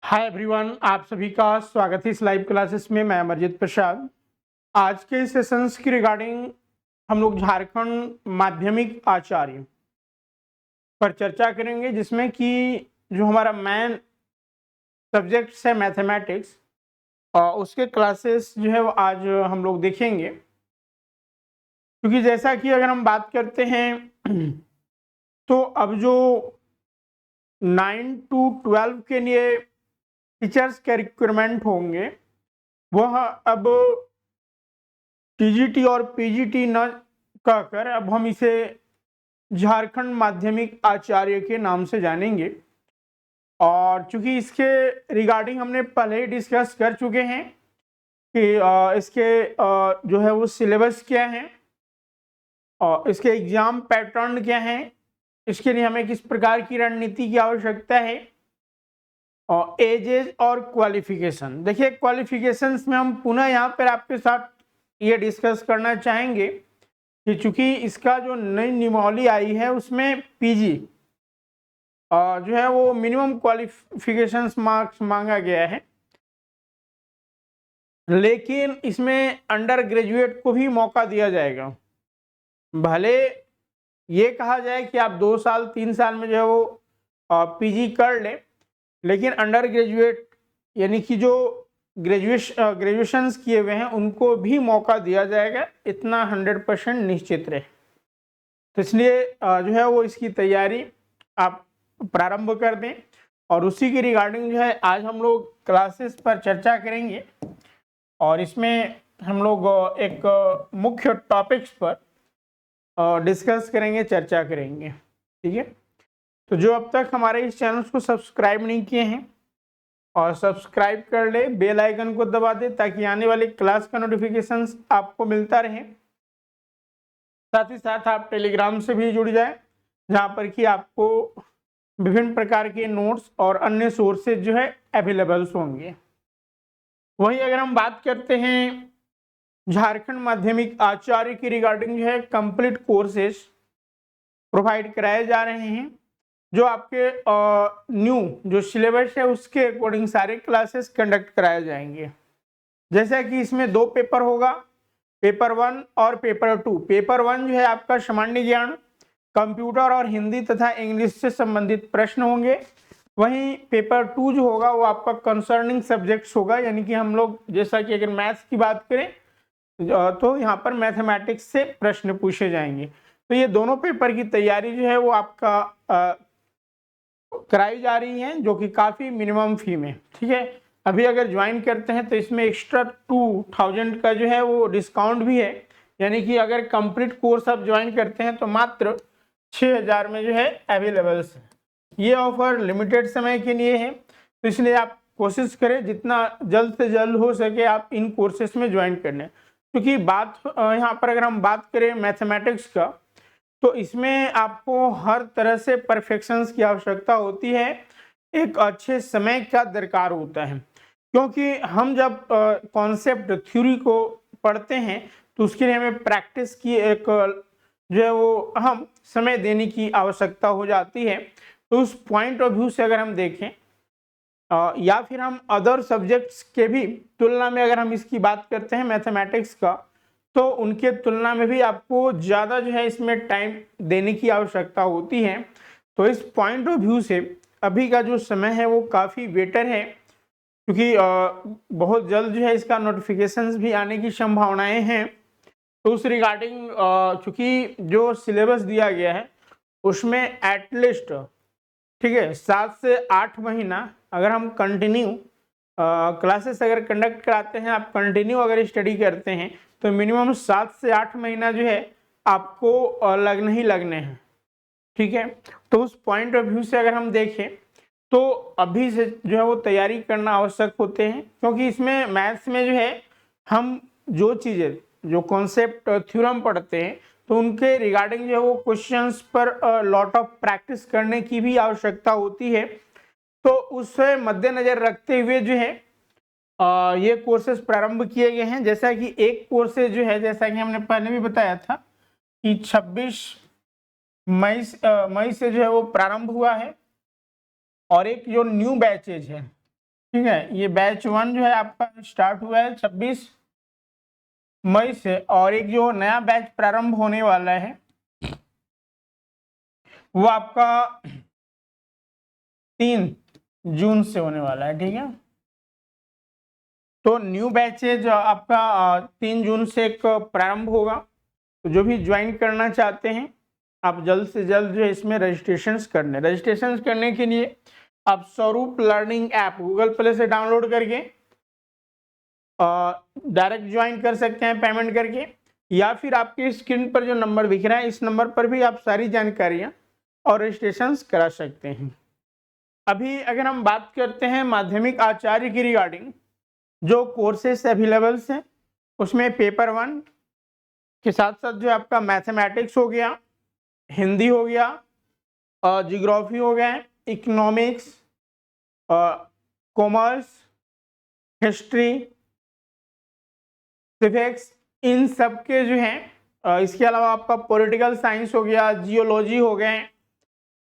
Hi everyone, आप सभी का स्वागत है इस लाइव क्लासेस में। मैं अमरजीत प्रसाद। आज के सेशंस की रिगार्डिंग हम लोग झारखंड माध्यमिक आचार्य पर चर्चा करेंगे, जिसमें कि जो हमारा मेन सब्जेक्ट्स है मैथमेटिक्स और उसके क्लासेस जो है वो आज हम लोग देखेंगे। क्योंकि जैसा कि अगर हम बात करते हैं तो अब जो 9 to 12 के लिए टीचर्स के रिक्वायरमेंट होंगे वह अब टीजीटी और पीजीटी न कहकर अब हम इसे झारखंड माध्यमिक आचार्य के नाम से जानेंगे। और चूंकि इसके रिगार्डिंग हमने पहले ही डिस्कस कर चुके हैं कि इसके जो है वो सिलेबस क्या है और इसके एग्जाम पैटर्न क्या है, इसके लिए हमें किस प्रकार की रणनीति की आवश्यकता है, और एजेज और क्वालिफिकेशन। देखिए, क्वालिफिकेशंस में हम पुनः यहाँ पर आपके साथ ये डिस्कस करना चाहेंगे कि चूंकि इसका जो नई नियमावली आई है उसमें पीजी जो है वो मिनिमम क्वालिफिकेशंस मार्क्स मांगा गया है, लेकिन इसमें अंडर ग्रेजुएट को भी मौका दिया जाएगा। भले ये कहा जाए कि आप 2 साल 3 साल में जो है वो पीजी कर ले, लेकिन अंडर ग्रेजुएट यानी कि जो ग्रेजुएशंस किए हुए हैं उनको भी मौका दिया जाएगा, इतना 100% निश्चित रहे। तो इसलिए जो है वो इसकी तैयारी आप प्रारंभ कर दें और उसी की रिगार्डिंग जो है आज हम लोग क्लासेस पर चर्चा करेंगे। और इसमें हम लोग एक मुख्य टॉपिक्स पर डिस्कस करेंगे, चर्चा करेंगे। ठीक है, तो जो अब तक हमारे इस चैनल को सब्सक्राइब नहीं किए हैं और सब्सक्राइब कर ले, बेल आइकन को दबा दे ताकि आने वाली क्लास का नोटिफिकेशंस आपको मिलता रहे। साथ ही साथ आप टेलीग्राम से भी जुड़ जाए, जहाँ पर कि आपको विभिन्न प्रकार के नोट्स और अन्य सोर्सेज जो है अवेलेबल्स होंगे। वहीं अगर हम बात करते हैं झारखंड माध्यमिक आचार्य की रिगार्डिंग जो है कंप्लीट कोर्सेज प्रोवाइड कराए जा रहे हैं, जो आपके न्यू जो सिलेबस है उसके अकॉर्डिंग सारे क्लासेस कंडक्ट कराए जाएंगे। जैसा कि इसमें 2 पेपर होगा, पेपर 1 और पेपर 2। पेपर 1 जो है आपका सामान्य ज्ञान, कंप्यूटर और हिंदी तथा इंग्लिश से संबंधित प्रश्न होंगे। वहीं पेपर 2 जो होगा वो आपका कंसर्निंग सब्जेक्ट्स होगा, यानी कि हम लोग जैसा कि अगर मैथ्स की बात करें तो यहाँ पर मैथमेटिक्स से प्रश्न पूछे जाएंगे। तो ये दोनों पेपर की तैयारी जो है वो आपका कराई जा रही है, जो कि काफ़ी मिनिमम फी में। ठीक है, अभी अगर ज्वाइन करते हैं तो इसमें एक्स्ट्रा 2000 का जो है वो डिस्काउंट भी है, यानी कि अगर कंप्लीट कोर्स आप ज्वाइन करते हैं तो मात्र 6000 में जो है अवेलेबल्स है। ये ऑफर लिमिटेड समय के लिए है, तो इसलिए आप कोशिश करें जितना जल्द से जल्द हो सके आप इन कोर्सेस में ज्वाइन कर लें। क्योंकि बात यहाँ पर अगर हम बात करें मैथमेटिक्स का, तो इसमें आपको हर तरह से परफेक्शंस की आवश्यकता होती है, एक अच्छे समय का दरकार होता है। क्योंकि हम जब कॉन्सेप्ट थ्योरी को पढ़ते हैं तो उसके लिए हमें प्रैक्टिस की एक जो है वो अहम समय देने की आवश्यकता हो जाती है। तो उस पॉइंट ऑफ व्यू से अगर हम देखें या फिर हम अदर सब्जेक्ट्स के भी तुलना में अगर हम इसकी बात करते हैं मैथमेटिक्स का, तो उनके तुलना में भी आपको ज़्यादा जो है इसमें टाइम देने की आवश्यकता होती है। तो इस पॉइंट ऑफ व्यू से अभी का जो समय है वो काफ़ी बेटर है, क्योंकि बहुत जल्द जो है इसका नोटिफिकेशंस भी आने की संभावनाएं हैं। तो उस रिगार्डिंग चूँकि जो सिलेबस दिया गया है उसमें एटलीस्ट ठीक है 7 से 8 महीना अगर हम कंटिन्यू क्लासेस अगर कंडक्ट कराते हैं, आप कंटिन्यू अगर स्टडी करते हैं तो मिनिमम 7 से 8 महीना जो है आपको लगने ही लगने हैं। ठीक है, तो उस पॉइंट ऑफ व्यू से अगर हम देखें तो अभी से जो है वो तैयारी करना आवश्यक होते हैं, क्योंकि इसमें मैथ्स में जो है हम जो चीज़ें जो कॉन्सेप्ट थ्योरम पढ़ते हैं तो उनके रिगार्डिंग जो है वो क्वेश्चंस पर लॉट ऑफ प्रैक्टिस करने की भी आवश्यकता होती है। तो उससे मद्देनजर रखते हुए जो है ये कोर्सेज प्रारंभ किए गए हैं। जैसा कि एक कोर्सेज जो है, जैसा कि हमने पहले भी बताया था कि 26 मई से जो है वो प्रारंभ हुआ है, और एक जो न्यू बैचेज है ठीक है, ये बैच 1 जो है आपका स्टार्ट हुआ है 26 मई से, और एक जो नया बैच प्रारंभ होने वाला है वो आपका 3 जून से होने वाला है। ठीक है, तो न्यू बैच है जो आपका 3 जून से एक प्रारंभ होगा। तो जो भी ज्वाइन करना चाहते हैं आप जल्द से जल्द जो है इसमें रजिस्ट्रेशन करने के लिए आप स्वरूप लर्निंग ऐप गूगल प्ले से डाउनलोड करके डायरेक्ट ज्वाइन कर सकते हैं पेमेंट करके, या फिर आपकी स्क्रीन पर जो नंबर दिख रहा है इस नंबर पर भी आप सारी जानकारियां और रजिस्ट्रेशन करा सकते हैं। अभी अगर हम बात करते हैं माध्यमिक आचार्य की रिगार्डिंग जो कोर्सेस अवेलेबल हैं, उसमें पेपर 1 के साथ साथ जो आपका मैथमेटिक्स हो गया, हिंदी हो गया, जियोग्राफी हो गया, इकोनॉमिक्स, कॉमर्स, हिस्ट्री, सिविक्स, इन सब के जो हैं, इसके अलावा आपका पॉलिटिकल साइंस हो गया, जियोलॉजी हो गए,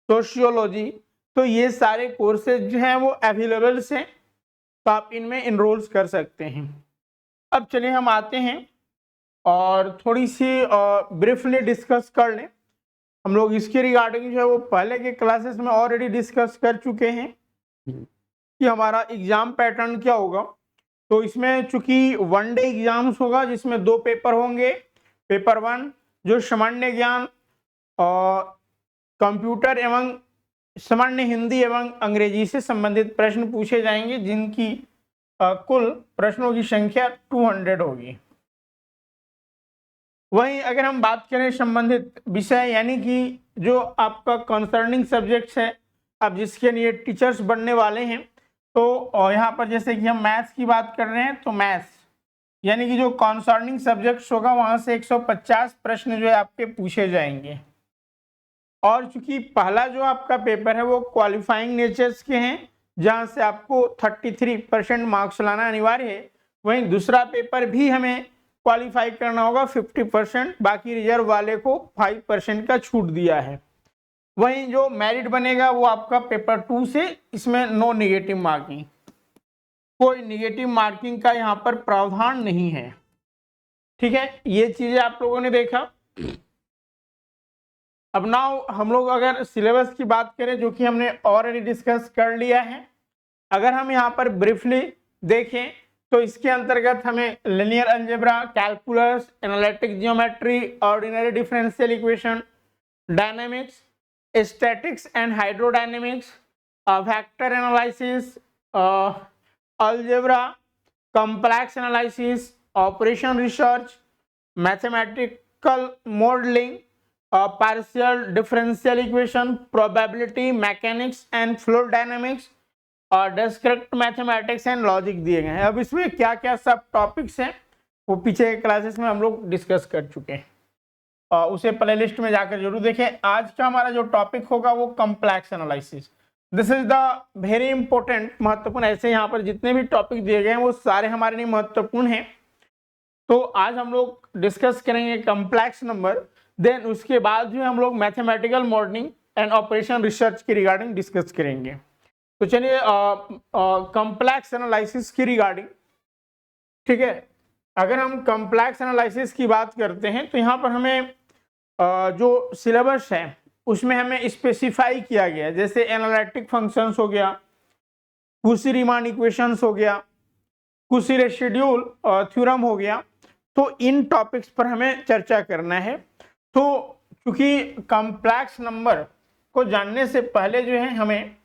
सोशियोलॉजी, तो ये सारे कोर्सेज जो हैं वो अवेलेबल हैं, तो आप इनमें इनरोल्स कर सकते हैं। अब चलिए हम आते हैं और थोड़ी सी ब्रीफली डिस्कस कर लें। हम लोग इसके रिगार्डिंग जो है वो पहले के क्लासेस में ऑलरेडी डिस्कस कर चुके हैं कि हमारा एग्जाम पैटर्न क्या होगा। तो इसमें चूंकि 1 डे एग्जाम्स होगा जिसमें 2 पेपर होंगे। पेपर 1 जो सामान्य ज्ञान और कंप्यूटर एवं सामान्य हिंदी एवं अंग्रेजी से संबंधित प्रश्न पूछे जाएंगे, जिनकी कुल प्रश्नों की संख्या 200 होगी। वहीं अगर हम बात करें संबंधित विषय यानी कि जो आपका कंसर्निंग सब्जेक्ट्स है, आप जिसके लिए टीचर्स बनने वाले हैं, तो यहाँ पर जैसे कि हम मैथ्स की बात कर रहे हैं, तो मैथ्स यानी कि जो कंसर्निंग सब्जेक्ट्स होगा वहाँ से 150 प्रश्न जो है आपके पूछे जाएंगे। और चूंकि पहला जो आपका पेपर है वो क्वालिफाइंग नेचर्स के हैं, जहाँ से आपको 33% मार्क्स लाना अनिवार्य है। वहीं दूसरा पेपर भी हमें क्वालिफाई करना होगा 50%, बाकी रिजर्व वाले को 5% का छूट दिया है। वहीं जो मेरिट बनेगा वो आपका पेपर 2 से, इसमें नो निगेटिव मार्किंग, कोई निगेटिव मार्किंग का यहाँ पर प्रावधान नहीं है। ठीक है, ये चीजें आप लोगों ने देखा। अब नाउ हम लोग अगर सिलेबस की बात करें जो कि हमने ऑलरेडी डिस्कस कर लिया है, अगर हम यहाँ पर ब्रीफली देखें तो इसके अंतर्गत हमें linear algebra, calculus, analytic geometry, ordinary differential equation, dynamics, statics and hydrodynamics, vector analysis, algebra, complex analysis, operation research, mathematical modelling, partial differential equation, probability, mechanics and fluid dynamics और डिस्क्रिप्ट मैथमेटिक्स एंड लॉजिक दिए गए हैं। अब इसमें क्या क्या सब topics हैं वो पीछे के क्लासेस में हम लोग डिस्कस कर चुके हैं, और उसे प्ले लिस्ट में जाकर जरूर देखें। आज का हमारा जो टॉपिक होगा वो complex analysis. This is the very important, महत्वपूर्ण। ऐसे यहाँ पर जितने भी टॉपिक दिए गए हैं वो सारे हमारे लिए महत्वपूर्ण हैं। तो आज हम लोग डिस्कस करेंगे कॉम्प्लेक्स नंबर, देन उसके बाद जो हम लोग mathematical modelling and operation research की रिगार्डिंग डिस्कस करेंगे। तो चलिए कॉम्प्लेक्स एनालिसिस की रिगार्डिंग, ठीक है, अगर हम कॉम्प्लेक्स एनालिसिस की बात करते हैं तो यहाँ पर हमें जो सिलेबस है उसमें हमें स्पेसिफाई किया गया है, जैसे एनालिटिक फंक्शंस हो गया, कुशी-रीमान इक्वेशंस हो गया, कुशी रेसिड्यूल थ्योरम हो गया। तो इन टॉपिक्स पर हमें चर्चा करना है। तो क्योंकि कॉम्प्लेक्स नंबर को जानने से पहले जो है हमें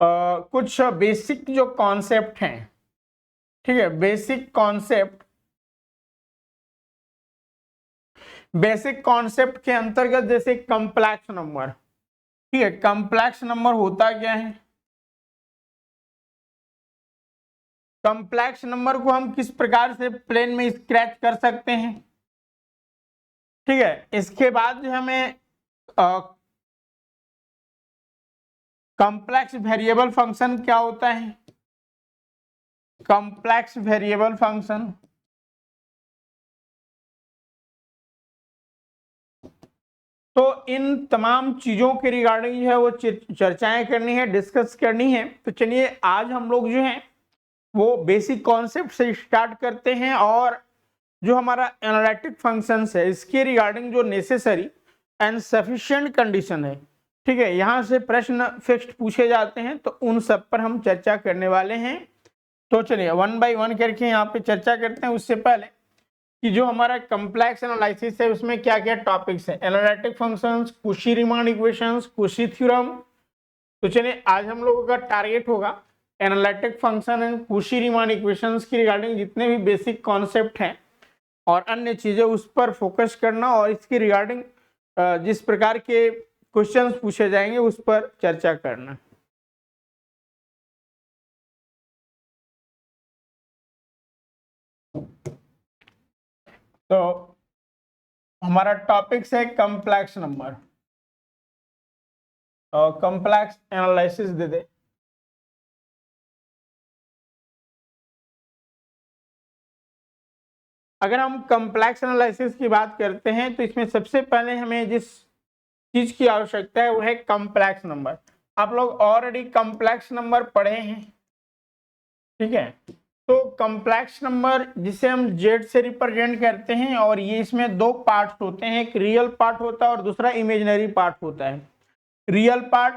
कुछ बेसिक जो कॉन्सेप्ट हैं, ठीक है, बेसिक कॉन्सेप्ट के अंतर्गत जैसे कॉम्प्लेक्स नंबर, ठीक है, कॉम्प्लेक्स नंबर होता क्या है, कॉम्प्लेक्स नंबर को हम किस प्रकार से प्लेन में स्क्रैच कर सकते हैं, ठीक है। इसके बाद जो हमें कॉम्प्लेक्स वेरिएबल फंक्शन क्या होता है, कॉम्प्लेक्स वेरिएबल फंक्शन, तो इन तमाम चीज़ों के रिगार्डिंग जो है वो चर्चाएं करनी है, डिस्कस करनी है। तो चलिए आज हम लोग जो है वो बेसिक कॉन्सेप्ट से स्टार्ट करते हैं और जो हमारा एनालिटिक फंक्शंस है इसके रिगार्डिंग जो नेसेसरी एंड सफिशिएंट कंडीशन है, ठीक है, यहाँ से प्रश्न फिक्स्ड पूछे जाते हैं, तो उन सब पर हम चर्चा करने वाले हैं। तो चलिए वन बाय वन करके यहाँ पे चर्चा करते हैं। उससे पहले कि जो हमारा कॉम्प्लेक्स एनालिसिस है उसमें क्या क्या टॉपिक्स हैं, एनालिटिक फंक्शंस, कुशी रीमान इक्वेशंस, कुशी थ्योरम। तो चलिए आज हम लोगों का टारगेट होगा एनालिटिक फंक्शन एंड कुशी रीमान इक्वेशंस की रिगार्डिंग जितने भी बेसिक कॉन्सेप्ट हैं और अन्य चीजें उस पर फोकस करना और इसके रिगार्डिंग जिस प्रकार के क्वेश्चंस पूछे जाएंगे उस पर चर्चा करना। तो हमारा टॉपिक्स है कॉम्प्लेक्स नंबर और कॉम्प्लेक्स एनालिसिस दे दे। अगर हम कॉम्प्लेक्स एनालिसिस की बात करते हैं तो इसमें सबसे पहले हमें जिस चीज की आवश्यकता है वो है कॉम्प्लेक्स नंबर। आप लोग ऑलरेडी कॉम्प्लेक्स नंबर पढ़े हैं, ठीक है। तो कॉम्प्लेक्स नंबर जिसे हम जेड से रिप्रेजेंट करते हैं और ये इसमें दो पार्ट्स होते हैं, एक रियल पार्ट होता है और दूसरा इमेजिनरी पार्ट होता है। रियल पार्ट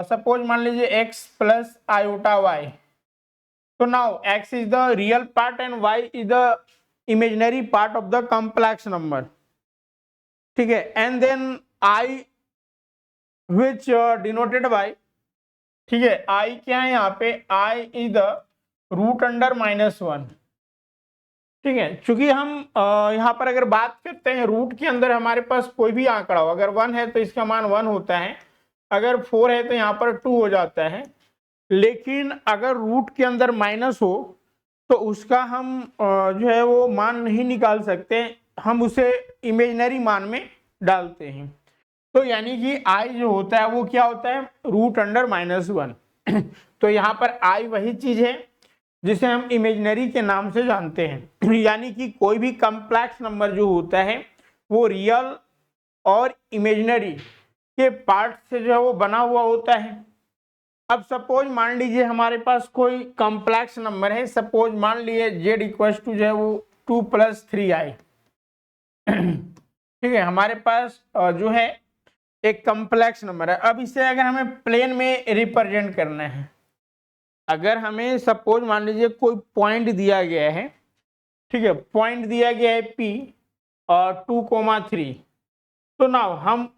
सपोज मान लीजिए एक्स प्लस आयोटा वाई, तो now x is the real part and y is the imaginary part of the complex number, ठीक है। And then i which denoted by, ठीक है, i क्या है यहाँ पे, i is the root under -1, ठीक है। चूंकि हम यहाँ पर अगर बात करते हैं रूट के अंदर हमारे पास कोई भी आंकड़ा हो, अगर 1 है तो इसका मान 1 होता है, अगर 4 है तो यहाँ पर 2 हो जाता है। लेकिन अगर रूट के अंदर माइनस हो तो उसका हम जो है वो मान नहीं निकाल सकते, हम उसे इमेजिनरी मान में डालते हैं। तो यानी कि आई जो होता है वो क्या होता है, रूट अंडर -1। तो यहाँ पर आई वही चीज है जिसे हम इमेजिनरी के नाम से जानते हैं। यानी कि कोई भी कॉम्प्लेक्स नंबर जो होता है वो रियल और इमेजिनरी के पार्ट से जो है वो बना हुआ होता है। अब सपोज मान लीजिए हमारे पास कोई कॉम्प्लेक्स नंबर है, सपोज मान लीजिए जेड इक्वल टू जो है वो 2 + 3i, ठीक है। हमारे पास जो है एक कॉम्प्लेक्स नंबर है। अब इसे अगर हमें प्लेन में रिप्रेजेंट करना है, अगर हमें सपोज मान लीजिए कोई पॉइंट दिया गया है, ठीक है, पॉइंट दिया गया है P और 2,3, तो नाउ हम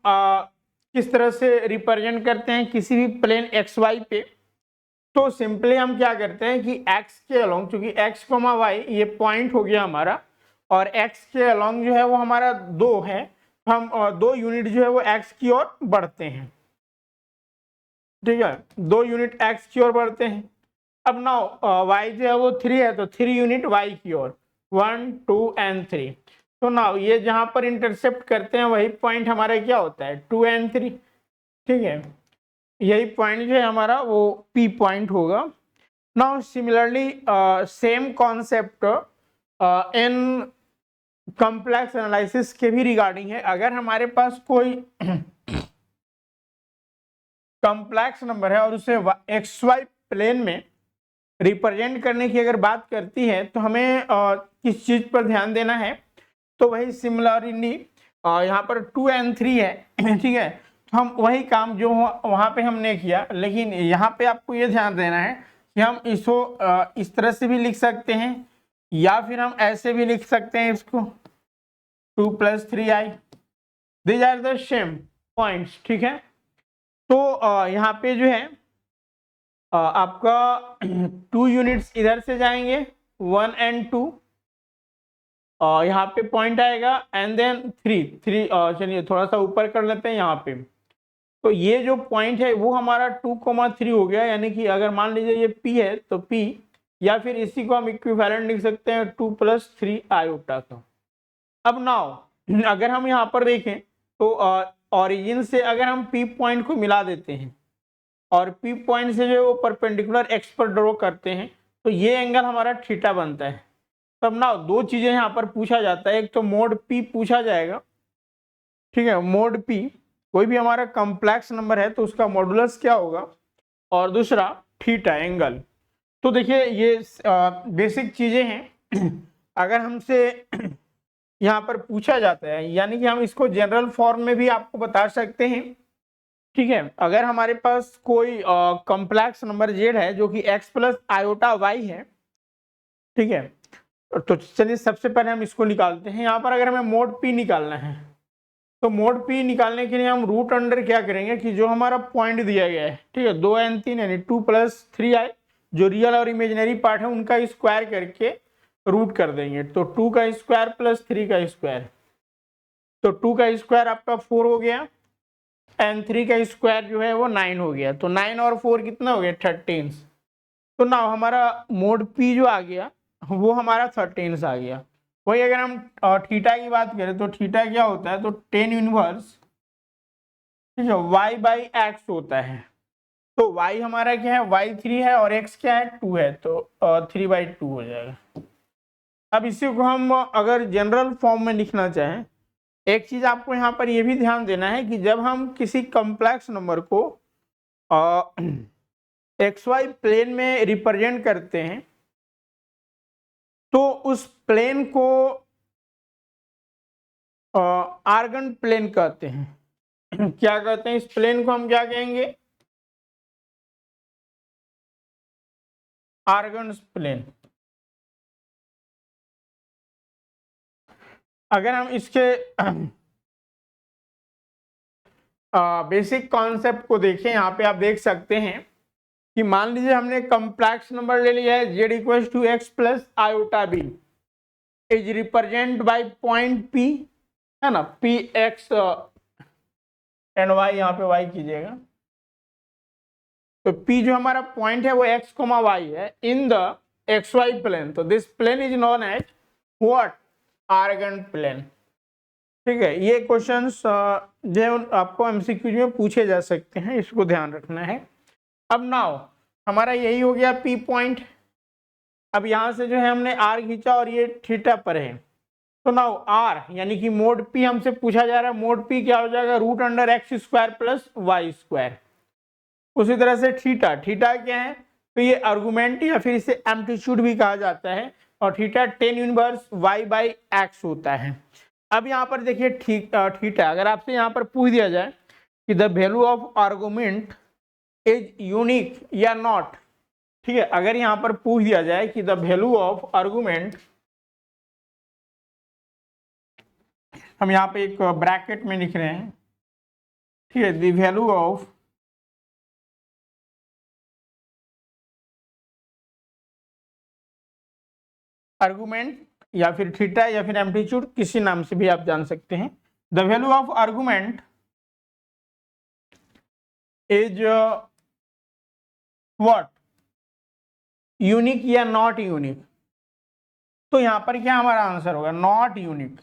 किस तरह से रिप्रेजेंट करते हैं किसी भी प्लेन एक्स वाई पे, तो सिंपली हम क्या करते हैं कि x के अलोंग, चूंकि x, y ये पॉइंट हो गया हमारा और x के अलोंग जो है वो हमारा 2 है, हम 2 यूनिट जो है वो x की ओर बढ़ते हैं, ठीक है, 2 यूनिट x की ओर बढ़ते हैं। अब नाउ y जो है वो 3 है तो 3 यूनिट y की ओर, 1 2 एंड 3। तो नाउ ये जहां पर इंटरसेप्ट करते हैं वही पॉइंट हमारा क्या होता है, 2 एंड 3, ठीक है। यही पॉइंट जो है हमारा वो P पॉइंट होगा। Now similarly same concept in complex analysis के भी रिगार्डिंग है। अगर हमारे पास कोई कॉम्प्लेक्स नंबर है और उसे XY प्लेन में रिप्रेजेंट करने की अगर बात करती है तो हमें किस चीज पर ध्यान देना है, तो वही सिमिलरली यहाँ पर 2 एंड 3 है, ठीक है। तो हम वही काम जो वहाँ पे हमने किया, लेकिन यहाँ पे आपको ये ध्यान देना है कि हम इसको इस तरह से भी लिख सकते हैं या फिर हम ऐसे भी लिख सकते हैं इसको 2 + 3i, these are the same points, ठीक है। तो यहाँ पे जो है आपका 2 यूनिट्स इधर से जाएंगे 1 एंड 2, यहाँ पे पॉइंट आएगा एंड देन 3 चलिए थोड़ा सा ऊपर कर लेते हैं यहाँ पे। तो ये जो पॉइंट है वो हमारा 2,3 हो गया, यानी कि अगर मान लीजिए ये P है तो P, या फिर इसी को हम इक्विवेलेंट लिख सकते हैं 2 + 3 आयोटा का। अब नाउ अगर हम यहाँ पर देखें तो ऑरिजिन से अगर हम P पॉइंट को मिला देते हैं और P पॉइंट से जो वो परपेंडिकुलर x पर ड्रॉ करते हैं तो ये एंगल हमारा थीटा बनता है। तब ना दो चीजें यहाँ पर पूछा जाता है, एक तो मोड P पूछा जाएगा ठीक है, मोड पी कोई भी हमारा कॉम्प्लेक्स नंबर है तो उसका मॉडुलस क्या होगा, और दूसरा थीटा एंगल। तो देखिए ये बेसिक चीजें हैं। अगर हमसे यहाँ पर पूछा जाता है, यानी कि हम इसको जनरल फॉर्म में भी आपको बता सकते हैं। ठीक है, अगर हमारे पास कोई कॉम्प्लेक्स नंबर जेड है जो कि x प्लस आयोटा वाई है, ठीक है, तो चलिए सबसे पहले हम इसको निकालते हैं। यहाँ पर अगर हमें मोड पी निकालना है तो मोड पी निकालने के लिए हम रूट अंडर क्या करेंगे कि जो हमारा पॉइंट दिया गया है, ठीक है, 2n3 यानी 2 + 3i, जो रियल और इमेजिनरी पार्ट है उनका स्क्वायर करके रूट कर देंगे। तो 2 का स्क्वायर प्लस 3 का स्क्वायर, तो 2 का स्क्वायर आपका 4 हो गया एंड 3 का स्क्वायर जो है वो 9 हो गया। तो 9 और 4 कितना हो गया, 13। तो ना हमारा मोड पी जो आ गया वो हमारा 13 आ गया। वही अगर हम थीटा की बात करें तो थीटा क्या होता है, तो टेन इनवर्स, ठीक है, y बाई एक्स होता है। तो y हमारा क्या है, y3 है और x क्या है, 2 है, तो 3/2 हो जाएगा। अब इसी को हम अगर जनरल फॉर्म में लिखना चाहें, एक चीज आपको यहाँ पर यह भी ध्यान देना है कि जब हम किसी कॉम्प्लेक्स नंबर को एक्स वाई प्लेन में रिप्रेजेंट करते हैं तो उस प्लेन को आर्गन प्लेन कहते हैं। क्या कहते हैं, इस प्लेन को हम क्या कहेंगे, आर्गन प्लेन। अगर हम इसके बेसिक कॉन्सेप्ट को देखें, यहाँ पे आप देख सकते हैं कि मान लीजिए हमने कॉम्प्लेक्स नंबर ले लिया है z equal to x plus iota b, is represent by point p, है ना, पी एक्स एंड वाई, यहाँ पे वाई कीजिएगा। तो पी जो हमारा पॉइंट है वो एक्स कोमा वाई है in the x y plane. तो this plane is known as what, Argand plane. ठीक है, ये क्वेश्चंस जो आपको एमसीक्यू में पूछे जा सकते हैं, इसको ध्यान रखना है। अब नाउ हमारा यही हो गया पी पॉइंट। अब यहाँ से जो है हमने आर खींचा और ये थीटा पर है, तो नाउ आर यानी कि मोड पी हमसे पूछा जा रहा है। मोड पी क्या हो जाएगा, root under x square plus y square. उसी तरह से थीटा, थीटा क्या है, तो ये आर्गुमेंट या फिर इसे एम्पलीट्यूड भी कहा जाता है, और theta tan inverse y by x होता है। अब यहाँ पर देखिए थीटा, अगर आपसे यहाँ पर पूछ दिया जाए कि the value of argument is unique या नॉट, ठीक है, अगर यहाँ पर पूछ दिया जाए कि द वैल्यू ऑफ आर्गुमेंट, हम यहाँ पे एक ब्रैकेट में लिख रहे हैं, ठीक है, द वैल्यू ऑफ आर्गुमेंट या फिर थीटा या फिर एम्पलीट्यूड, किसी नाम से भी आप जान सकते हैं। The value of argument is what, unique या नॉट यूनिक। तो यहां पर क्या हमारा आंसर होगा, नॉट यूनिक।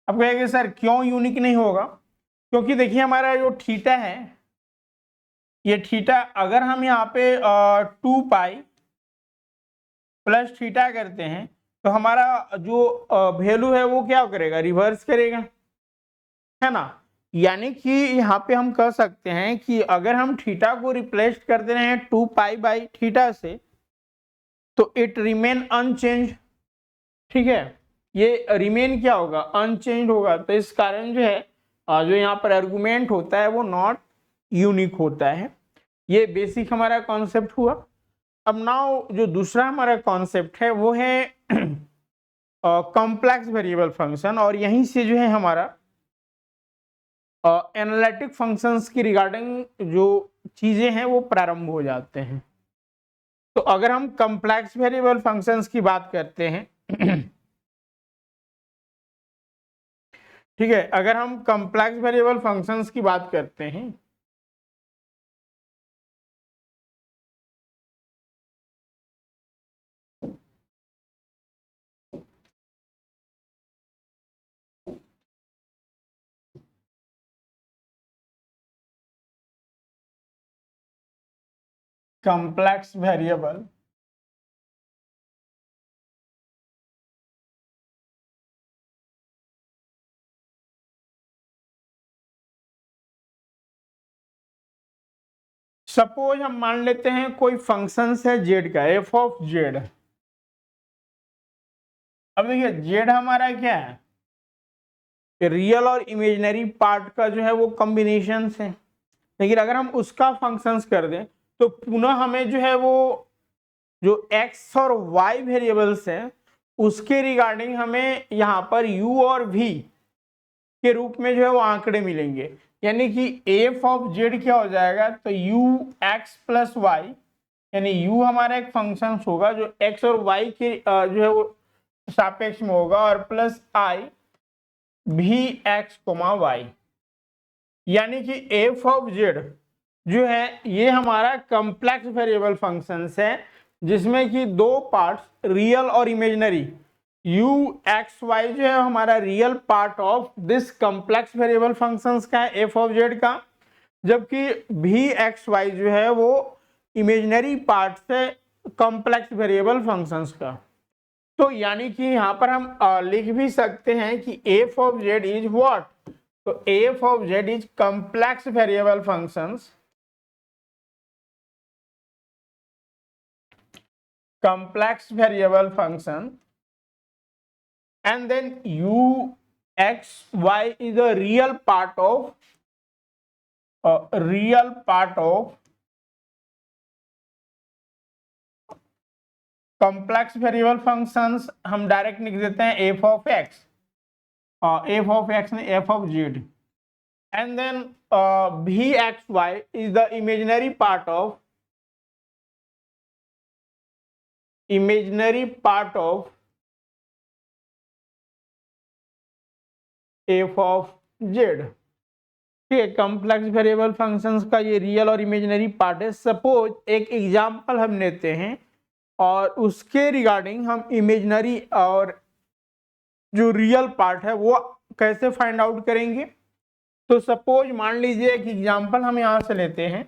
अब कहेंगे सर क्यों यूनिक नहीं होगा, क्योंकि देखिए हमारा जो थीटा है, ये थीटा अगर हम यहाँ पे 2 पाई प्लस थीटा करते हैं तो हमारा जो वैल्यू है वो क्या करेगा, रिवर्स करेगा, है ना। यानी कि यहाँ पे हम कह सकते हैं कि अगर हम थीटा को रिप्लेस कर दे रहे हैं 2 पाई/थीटा से तो इट रिमेन अनचेंज। ठीक है, ये रिमेन क्या होगा, अनचेंज होगा। तो इस कारण जो है जो यहाँ पर आर्गुमेंट होता है वो नॉट यूनिक होता है। ये बेसिक हमारा कॉन्सेप्ट हुआ। अब नाउ जो दूसरा हमारा कॉन्सेप्ट है वो है कॉम्प्लेक्स वेरिएबल फंक्शन, और यहीं से जो है हमारा एनालिटिक फंक्शंस की रिगार्डिंग जो चीजें हैं वो प्रारंभ हो जाते हैं। तो अगर हम कॉम्प्लेक्स वेरिएबल फंक्शंस की बात करते हैं ठीक है, अगर हम कॉम्प्लेक्स वेरिएबल फंक्शंस की बात करते हैं कॉम्प्लेक्स वेरिएबल सपोज हम मान लेते हैं कोई फंक्शन है जेड का, एफ ऑफ जेड। अब देखिए जेड हमारा क्या है, रियल और इमेजिनरी पार्ट का जो है वो कॉम्बिनेशन है। लेकिन अगर हम उसका फंक्शंस कर दें तो पुनः हमें जो है वो जो x और y वेरिएबल्स हैं उसके रिगार्डिंग हमें यहाँ पर u और v के रूप में जो है वो आंकड़े मिलेंगे। यानी कि एफ ऑफ जेड क्या हो जाएगा, तो u x प्लस वाई, यानी u हमारा एक फंक्शन होगा जो x और y के जो है वो सापेक्ष में होगा, और प्लस i भी x कोमा वाई। यानी कि एफ ऑफ जेड जो है ये हमारा कॉम्प्लेक्स वेरिएबल फंक्शंस है, जिसमें कि दो पार्ट्स रियल और इमेजिनरी, u x y जो है हमारा real part of this complex variable functions का है एफ ऑफ जेड का, जबकि भी एक्स वाई जो है वो इमेजिनरी पार्ट से कॉम्प्लेक्स वेरिएबल फंक्शंस का। तो यानी कि यहाँ पर हम लिख भी सकते हैं कि f of z is what, तो f of z is complex variable functions, complex variable function, and then u x y is a real part of complex variable functions। हम डायरेक्ट लिख देते हैं f of x, ने f of z, and then vxy is the imaginary part of f of z। ठीक है, complex variable functions का ये real और इमेजिनरी पार्ट है। सपोज एक एग्जांपल हम लेते हैं और उसके रिगार्डिंग हम इमेजिनरी और जो रियल पार्ट है वो कैसे फाइंड आउट करेंगे। तो सपोज मान लीजिए एक एग्जांपल हम यहां से लेते हैं,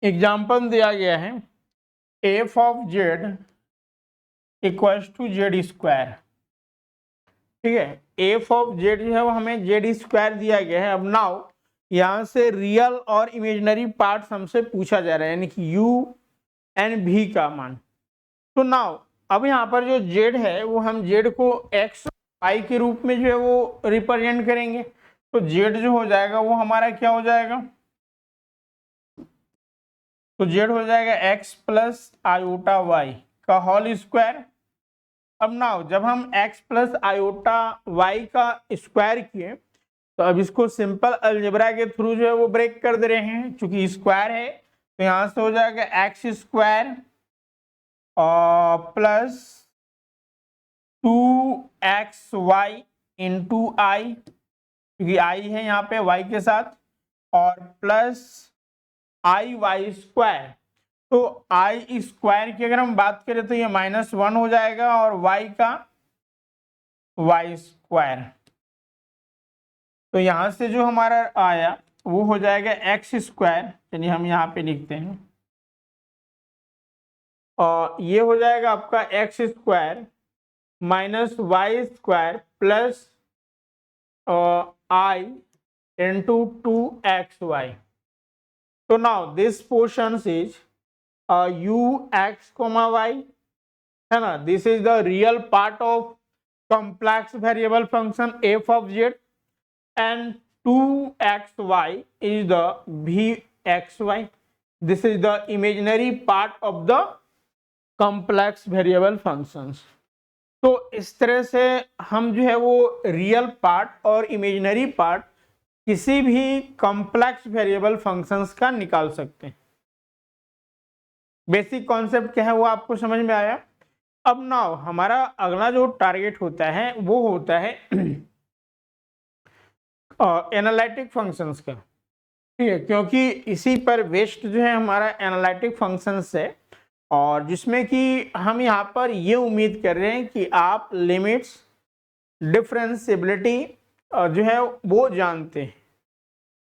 एग्जाम्पल दिया गया है f of z equals to z square. ठीक है, एफ ऑफ जेड जो है वो हमें जेड स्क्वायर दिया गया है। अब नाउ यहाँ से रियल और इमेजिनरी पार्ट्स हमसे पूछा जा रहा है, यानी कि u एंड v का मान। तो नाउ अब यहाँ पर जो जेड है वो हम जेड को x y के रूप में जो है वो रिप्रेजेंट करेंगे। तो जेड जो हो जाएगा वो हमारा क्या हो जाएगा, तो जेड हो जाएगा x प्लस आयोटा वाई का होल स्क्वायर। अब नाउ जब हम x प्लस आयोटा वाई का स्क्वायर किए तो अब इसको सिंपल अलजेब्रा के थ्रू जो है वो ब्रेक कर दे रहे हैं, चूंकि स्क्वायर है तो यहां से हो जाएगा x square plus 2xy into i, क्योंकि आई है यहाँ पे y के साथ, और प्लस आई वाई स्क्वायर। तो आई स्क्वायर की अगर हम बात करें तो ये -1 हो जाएगा, और y का y स्क्वायर। तो यहां से जो हमारा आया वो हो जाएगा एक्स स्क्वायर, यानी हम यहाँ पे लिखते हैं, और ये हो जाएगा आपका x square minus y square plus i into 2xy। तो now this portion is ux, y है ना, this is the real part of complex variable function f of z, and 2xy is the vxy, this is the imaginary part of the complex variable functions। तो इस तरह से हम जो है वो रियल पार्ट और इमेजिनरी पार्ट किसी भी कॉम्प्लेक्स वेरिएबल फंक्शंस का निकाल सकते हैं। बेसिक कॉन्सेप्ट क्या है वो आपको समझ में आया। अब नाउ हमारा अगला जो टारगेट होता है वो होता है एनालिटिक फंक्शंस का। ठीक है, क्योंकि इसी पर बेस्ड जो है हमारा एनालिटिक फंक्शंस है, और जिसमें कि हम यहाँ पर ये उम्मीद कर रहे हैं कि आप लिमिट्स, डिफरेंशिएबिलिटी जो है वो जानते हैं,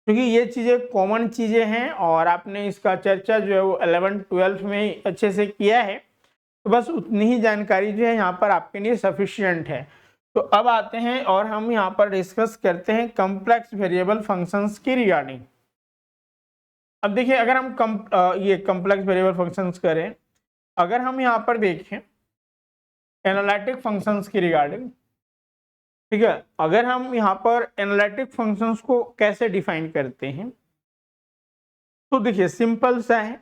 क्योंकि ये चीज़ें कॉमन चीज़ें हैं और आपने इसका चर्चा जो है वो 11-12 में ही अच्छे से किया है। तो बस उतनी ही जानकारी जो है यहाँ पर आपके लिए सफिशिएंट है। तो तो अब आते हैं और हम यहाँ पर डिस्कस करते हैं कॉम्प्लेक्स वेरिएबल फंक्शंस की रिगार्डिंग। अब देखिए, अगर हम ये कॉम्प्लेक्स वेरिएबल फंक्शंस करें, अगर हम यहाँ पर देखें एनालिटिक फंक्शंस की रिगार्डिंग, ठीक है, अगर हम यहाँ पर एनालिटिक फंक्शंस को कैसे डिफाइन करते हैं, तो देखिए सिंपल सा है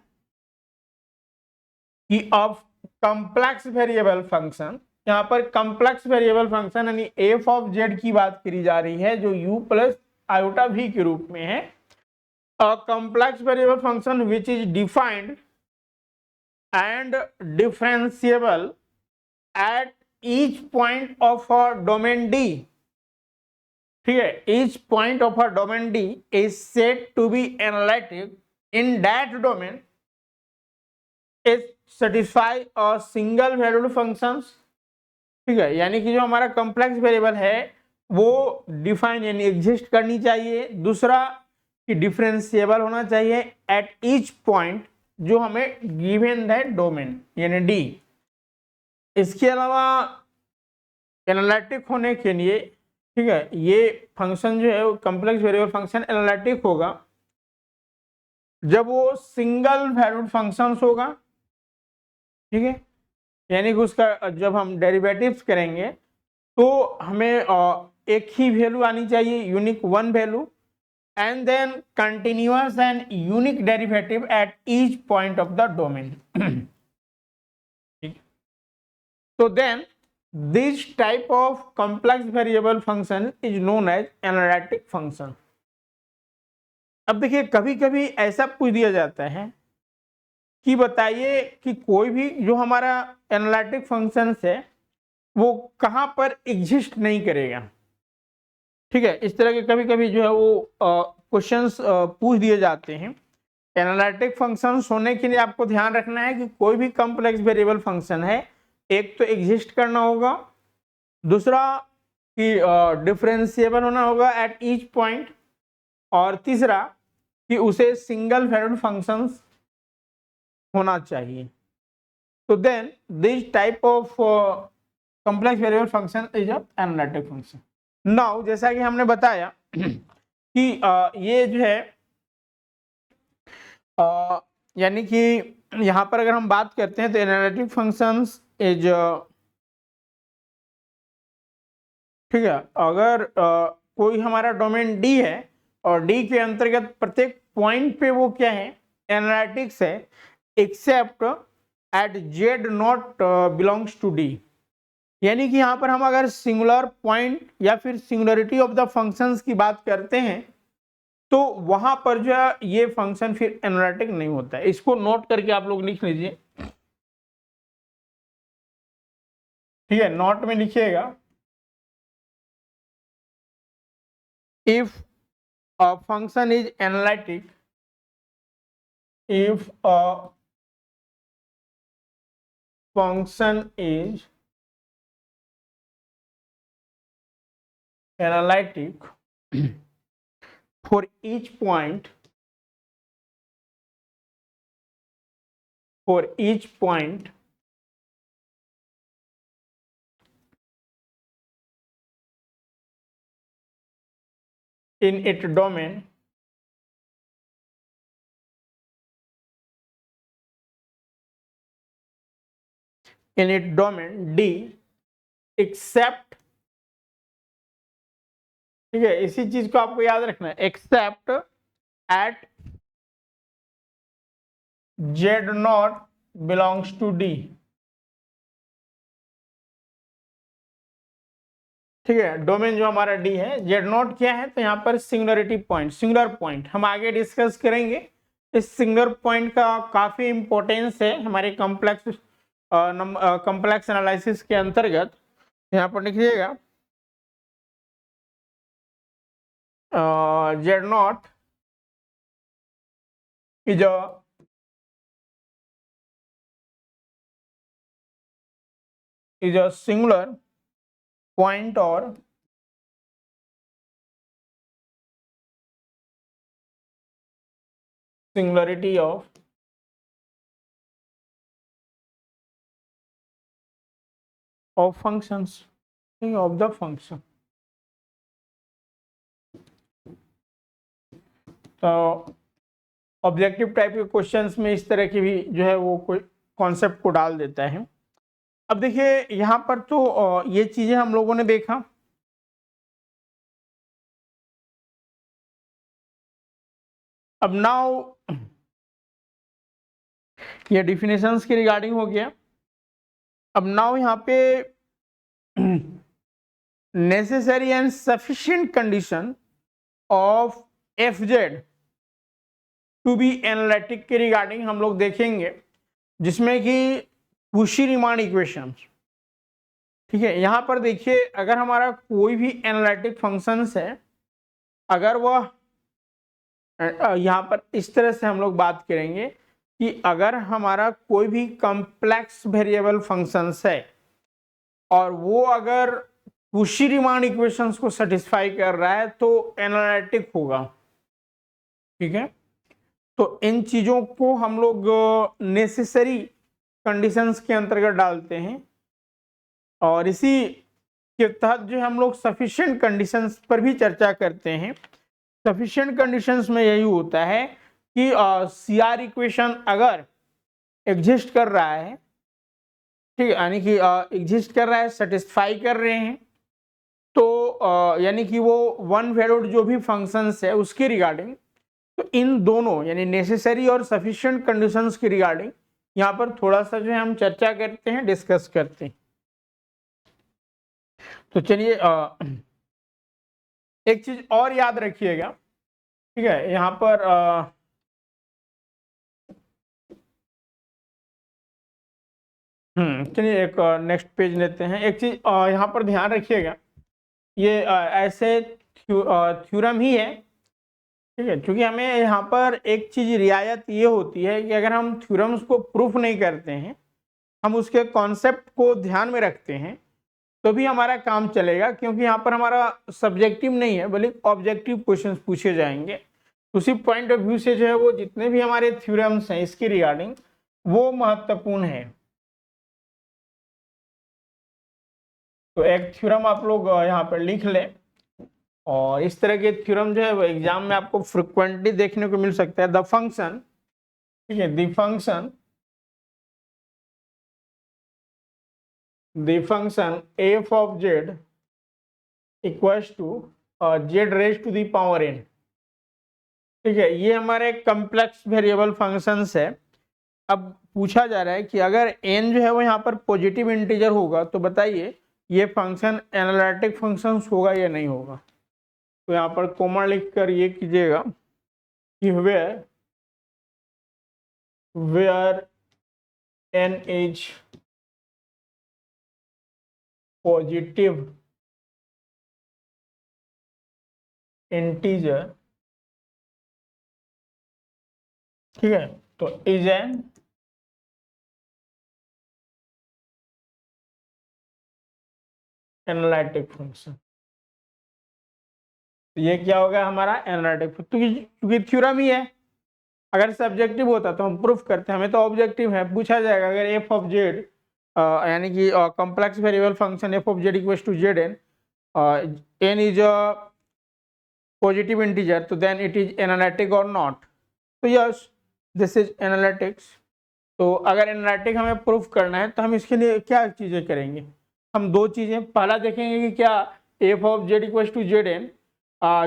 कि ऑफ कॉम्प्लेक्स वेरिएबल फंक्शन, यहाँ पर कॉम्प्लेक्स वेरिएबल फंक्शन यानी एफ ऑफ जेड की बात करी जा रही है जो u प्लस आयोटा वी के रूप में है। A complex variable function which is defined and differentiable at each point of a domain d, ठीक है, each point of a domain d is said to be analytic in that domain is satisfy a single valued functions, ठीक है, यानी कि जो हमारा complex variable है वो डिफाइन यानी एग्जिस्ट करनी चाहिए, दूसरा कि डिफरेंशिएबल होना चाहिए एट ईच पॉइंट जो हमें गिवन है डोमेन यानी डी। इसके अलावा एनालिटिक होने के लिए, ठीक है, ये फंक्शन जो है वो कॉम्प्लेक्स वेरिएबल फंक्शन एनालिटिक होगा जब वो सिंगल वैल्यूड फंक्शंस होगा, ठीक है, यानी कि उसका जब हम डेरिवेटिव्स करेंगे तो हमें एक ही वैल्यू आनी चाहिए, unique one value, and then continuous and unique derivative at each point of the domain. तो then this type of complex variable function is known as analytic function. अब देखिए, कभी कभी ऐसा पूछ दिया जाता है कि बताइए कि कोई भी जो हमारा एनालिटिक फंक्शन है वो कहाँ पर एग्जिस्ट नहीं करेगा, ठीक है, इस तरह के कभी कभी जो है वो क्वेश्चंस पूछ दिए जाते हैं। एनालिटिक फंक्शंस होने के लिए आपको ध्यान रखना है कि कोई भी कॉम्प्लेक्स वेरिएबल फंक्शन है, एक तो एग्जिस्ट करना होगा, दूसरा कि डिफरेंशिएबल होना होगा एट ईच पॉइंट, और तीसरा कि उसे सिंगल वैल्यूड फंक्शंस होना चाहिए। तो then this type of complex variable function is a analytic function. Now जैसा कि हमने बताया कि ये जो है यानी कि यहाँ पर अगर हम बात करते हैं तो एनालिटिक फंक्शंस इज, ठीक है, अगर कोई हमारा डोमेन डी है और डी के अंतर्गत प्रत्येक पॉइंट पे वो क्या है, एनालिटिक्स है, except at z not belongs to d, यानी कि यहाँ पर हम अगर सिंगुलर पॉइंट या फिर सिंगुलरिटी ऑफ द फंक्शंस की बात करते हैं तो वहां पर जो है ये फंक्शन फिर एनालिटिक नहीं होता है। इसको नोट करके आप लोग लिख लीजिए, ठीक है, नोट में लिखिएगा, if a function is analytic, if a function is analytic for each point, in its domain, D, except, ठीक है, इसी चीज को आपको याद रखना है, except at z not belongs to d, ठीक है, डोमेन जो हमारा डी है, जेड नॉट क्या है, तो यहाँ पर सिंगुलरिटी पॉइंट, सिंगुलर पॉइंट हम आगे डिस्कस करेंगे। इस सिंगुलर पॉइंट का काफी इंपॉर्टेंस है हमारे कॉम्प्लेक्स एनालिसिस के अंतर्गत। यहाँ पर लिखिएगा Z not is a singular point और singularity of functions। Of the function. तो ऑब्जेक्टिव टाइप के क्वेश्चंस में इस तरह की भी जो है वो कोई कॉन्सेप्ट को डाल देता है। अब देखिए यहाँ पर तो ये चीजें हम लोगों ने देखा। अब नाउ ये डिफिनेशंस के रिगार्डिंग हो गया। अब नाउ यहाँ पे necessary and sufficient condition of f z to be analytic के रिगार्डिंग हम लोग देखेंगे, जिसमें कि कुशी-रीमान इक्वेशन। ठीक है, यहाँ पर देखिए अगर हमारा कोई भी एनालिटिक फंक्शंस है, अगर वह यहाँ पर इस तरह से हम लोग बात करेंगे कि अगर हमारा कोई भी कॉम्प्लेक्स वेरिएबल फंक्शंस है और वो अगर कुशी-रीमान इक्वेशंस को सेटिस्फाई कर रहा है तो एनालिटिक होगा। ठीक है, तो इन चीजों को हम लोग नेसेसरी कंडीशंस के अंतर्गत डालते हैं और इसी के तहत जो हम लोग सफिशिएंट कंडीशंस पर भी चर्चा करते हैं। सफिशिएंट कंडीशंस में यही होता है कि सीआर इक्वेशन अगर एग्जिस्ट कर रहा है, ठीक है, यानी कि एग्जिस्ट कर रहा है, सेटिस्फाई कर रहे हैं, तो यानी कि वो वन वैल्यूड जो भी फंक्शंस है उसके रिगार्डिंग, तो इन दोनों यानी नेसेसरी और सफिशिएंट कंडीशंस के रिगार्डिंग यहाँ पर थोड़ा सा जो है हम चर्चा करते हैं, डिस्कस करते हैं। तो चलिए एक चीज और याद रखिएगा, ठीक है, यहाँ पर चलिए एक नेक्स्ट पेज लेते हैं। एक चीज यहाँ पर ध्यान रखिएगा, ये ऐसे थ्योरम ही है, ठीक है, क्योंकि हमें यहाँ पर एक चीज रियायत ये होती है कि अगर हम थ्योरम्स को प्रूफ नहीं करते हैं, हम उसके कॉन्सेप्ट को ध्यान में रखते हैं, तो भी हमारा काम चलेगा, क्योंकि यहाँ पर हमारा सब्जेक्टिव नहीं है बल्कि ऑब्जेक्टिव क्वेश्चंस पूछे जाएंगे। उसी पॉइंट ऑफ व्यू से जो है वो जितने भी हमारे थ्योरम्स हैं इसकी रिगार्डिंग वो महत्वपूर्ण है। तो एक थ्योरम आप लोग यहाँ पर लिख लें, और इस तरह के थ्योरम जो है वो एग्जाम में आपको फ्रिक्वेंटली देखने को मिल सकता है। द फंक्शन, ठीक है, the function f of z equals to z raise to the power n. ठीक है, ये हमारे कॉम्प्लेक्स वेरिएबल फंक्शंस है। अब पूछा जा रहा है कि अगर n जो है वो यहाँ पर पॉजिटिव इंटीजर होगा तो बताइए ये फंक्शन एनालिटिक फंक्शंस होगा या नहीं होगा। तो यहाँ पर कॉमा लिखकर ये कीजिएगा कि where n is positive integer, ठीक है, तो इज एन एनालिटिक फंक्शन। तो ये क्या होगा हमारा एनालिटिक, क्योंकि थ्योरम ही है। अगर सब्जेक्टिव होता तो हम प्रूफ करते, हमें तो ऑब्जेक्टिव है। पूछा जाएगा अगर एफ ऑफ जेड यानी कि complex variable function f of z equals to z n, n is a positive integer, तो देन इट इज एनालिटिक और नॉट। तो यस, दिस इज एनालिटिक्स। तो अगर एनालिटिक हमें प्रूफ करना है तो हम इसके लिए क्या चीज़ें करेंगे? हम दो चीज़ें, पहला देखेंगे कि क्या f of z equals to z n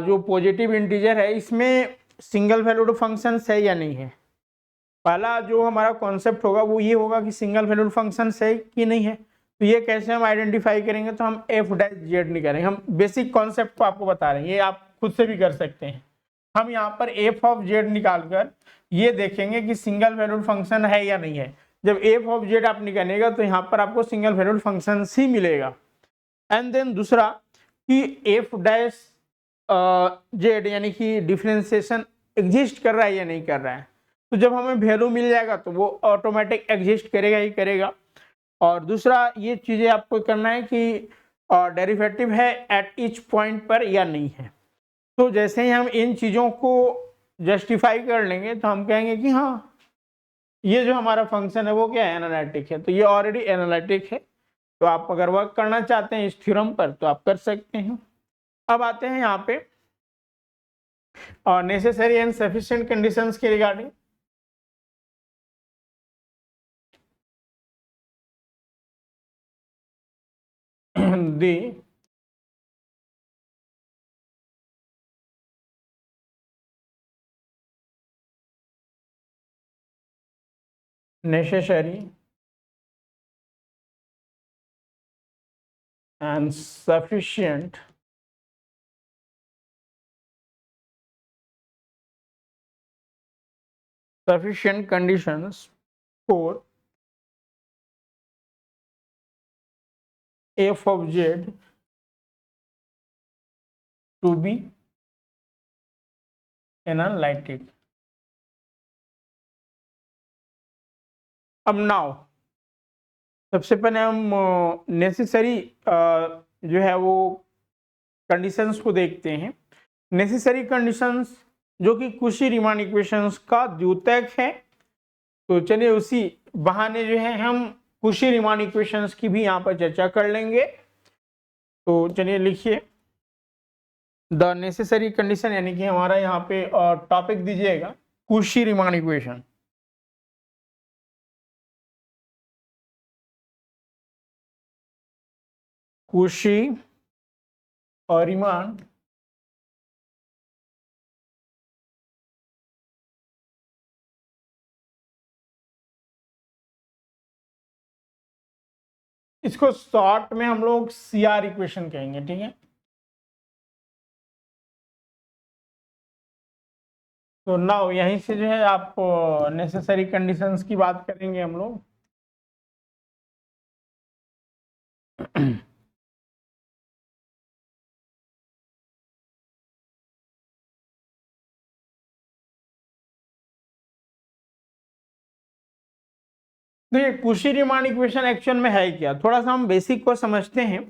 जो पॉजिटिव इंटीजर है इसमें सिंगल वैल्यूड फंक्शन है या नहीं है। पहला जो हमारा कॉन्सेप्ट होगा वो ये होगा कि सिंगल वैल्यूड फंक्शन है कि नहीं है। तो ये कैसे हम आइडेंटिफाई करेंगे? तो हम एफ डैश जेड निकालेंगे। हम बेसिक कॉन्सेप्ट को आपको बता रहे हैं, ये आप खुद से भी कर सकते हैं। हम यहाँ पर एफ ऑफ जेड निकाल कर ये देखेंगे कि सिंगल वैल्यूड फंक्शन है या नहीं है। जब एफ ऑफ जेड आप निकालेगा तो यहाँ पर आपको सिंगल वैल्यूड फंक्शन ही मिलेगा। एंड देन दूसरा कि एफ डैश जेड यानी कि डिफरेंशिएशन एग्जिस्ट कर रहा है या नहीं कर रहा है। तो जब हमें वैल्यू मिल जाएगा तो वो ऑटोमेटिक एग्जिस्ट करेगा ही करेगा। और दूसरा ये चीज़ें आपको करना है कि डेरिवेटिव है एट ईच पॉइंट पर या नहीं है। तो जैसे ही हम इन चीज़ों को जस्टिफाई कर लेंगे तो हम कहेंगे कि हाँ ये जो हमारा फंक्शन है वो क्या है, एनालिटिक है। तो ये ऑलरेडी एनालिटिक है। तो आप अगर वर्क करना चाहते हैं इस थ्योरम पर तो आप कर सकते हैं। अब आते हैं यहाँ पे और नेसेसरी एंड सफिशिएंट कंडीशंस के regarding. The necessary and sufficient conditions for f of z to be analytic। अब नाउ सबसे पहले हम नेसेसरी जो है वो कंडीशंस को देखते हैं। नेसेसरी कंडीशंस जो कि कुशी रीमान इक्वेशंस का द्योतक है। तो चलिए उसी बहाने जो है हम कुशी रीमान इक्वेशंस की भी यहाँ पर चर्चा कर लेंगे। तो चलिए लिखिए द नेसेसरी कंडीशन, यानी कि हमारा यहाँ पे टॉपिक दीजिएगा कुशी रीमान इक्वेशन। कुशी और रीमान इसको शॉर्ट में हम लोग सीआर इक्वेशन कहेंगे, ठीक है। तो नाउ यहीं से जो है आप नेसेसरी कंडीशंस की बात करेंगे हम लोग। देखिए कुशी रीमान इक्वेशन एक्चुअल में है क्या, थोड़ा सा हम बेसिक को समझते हैं।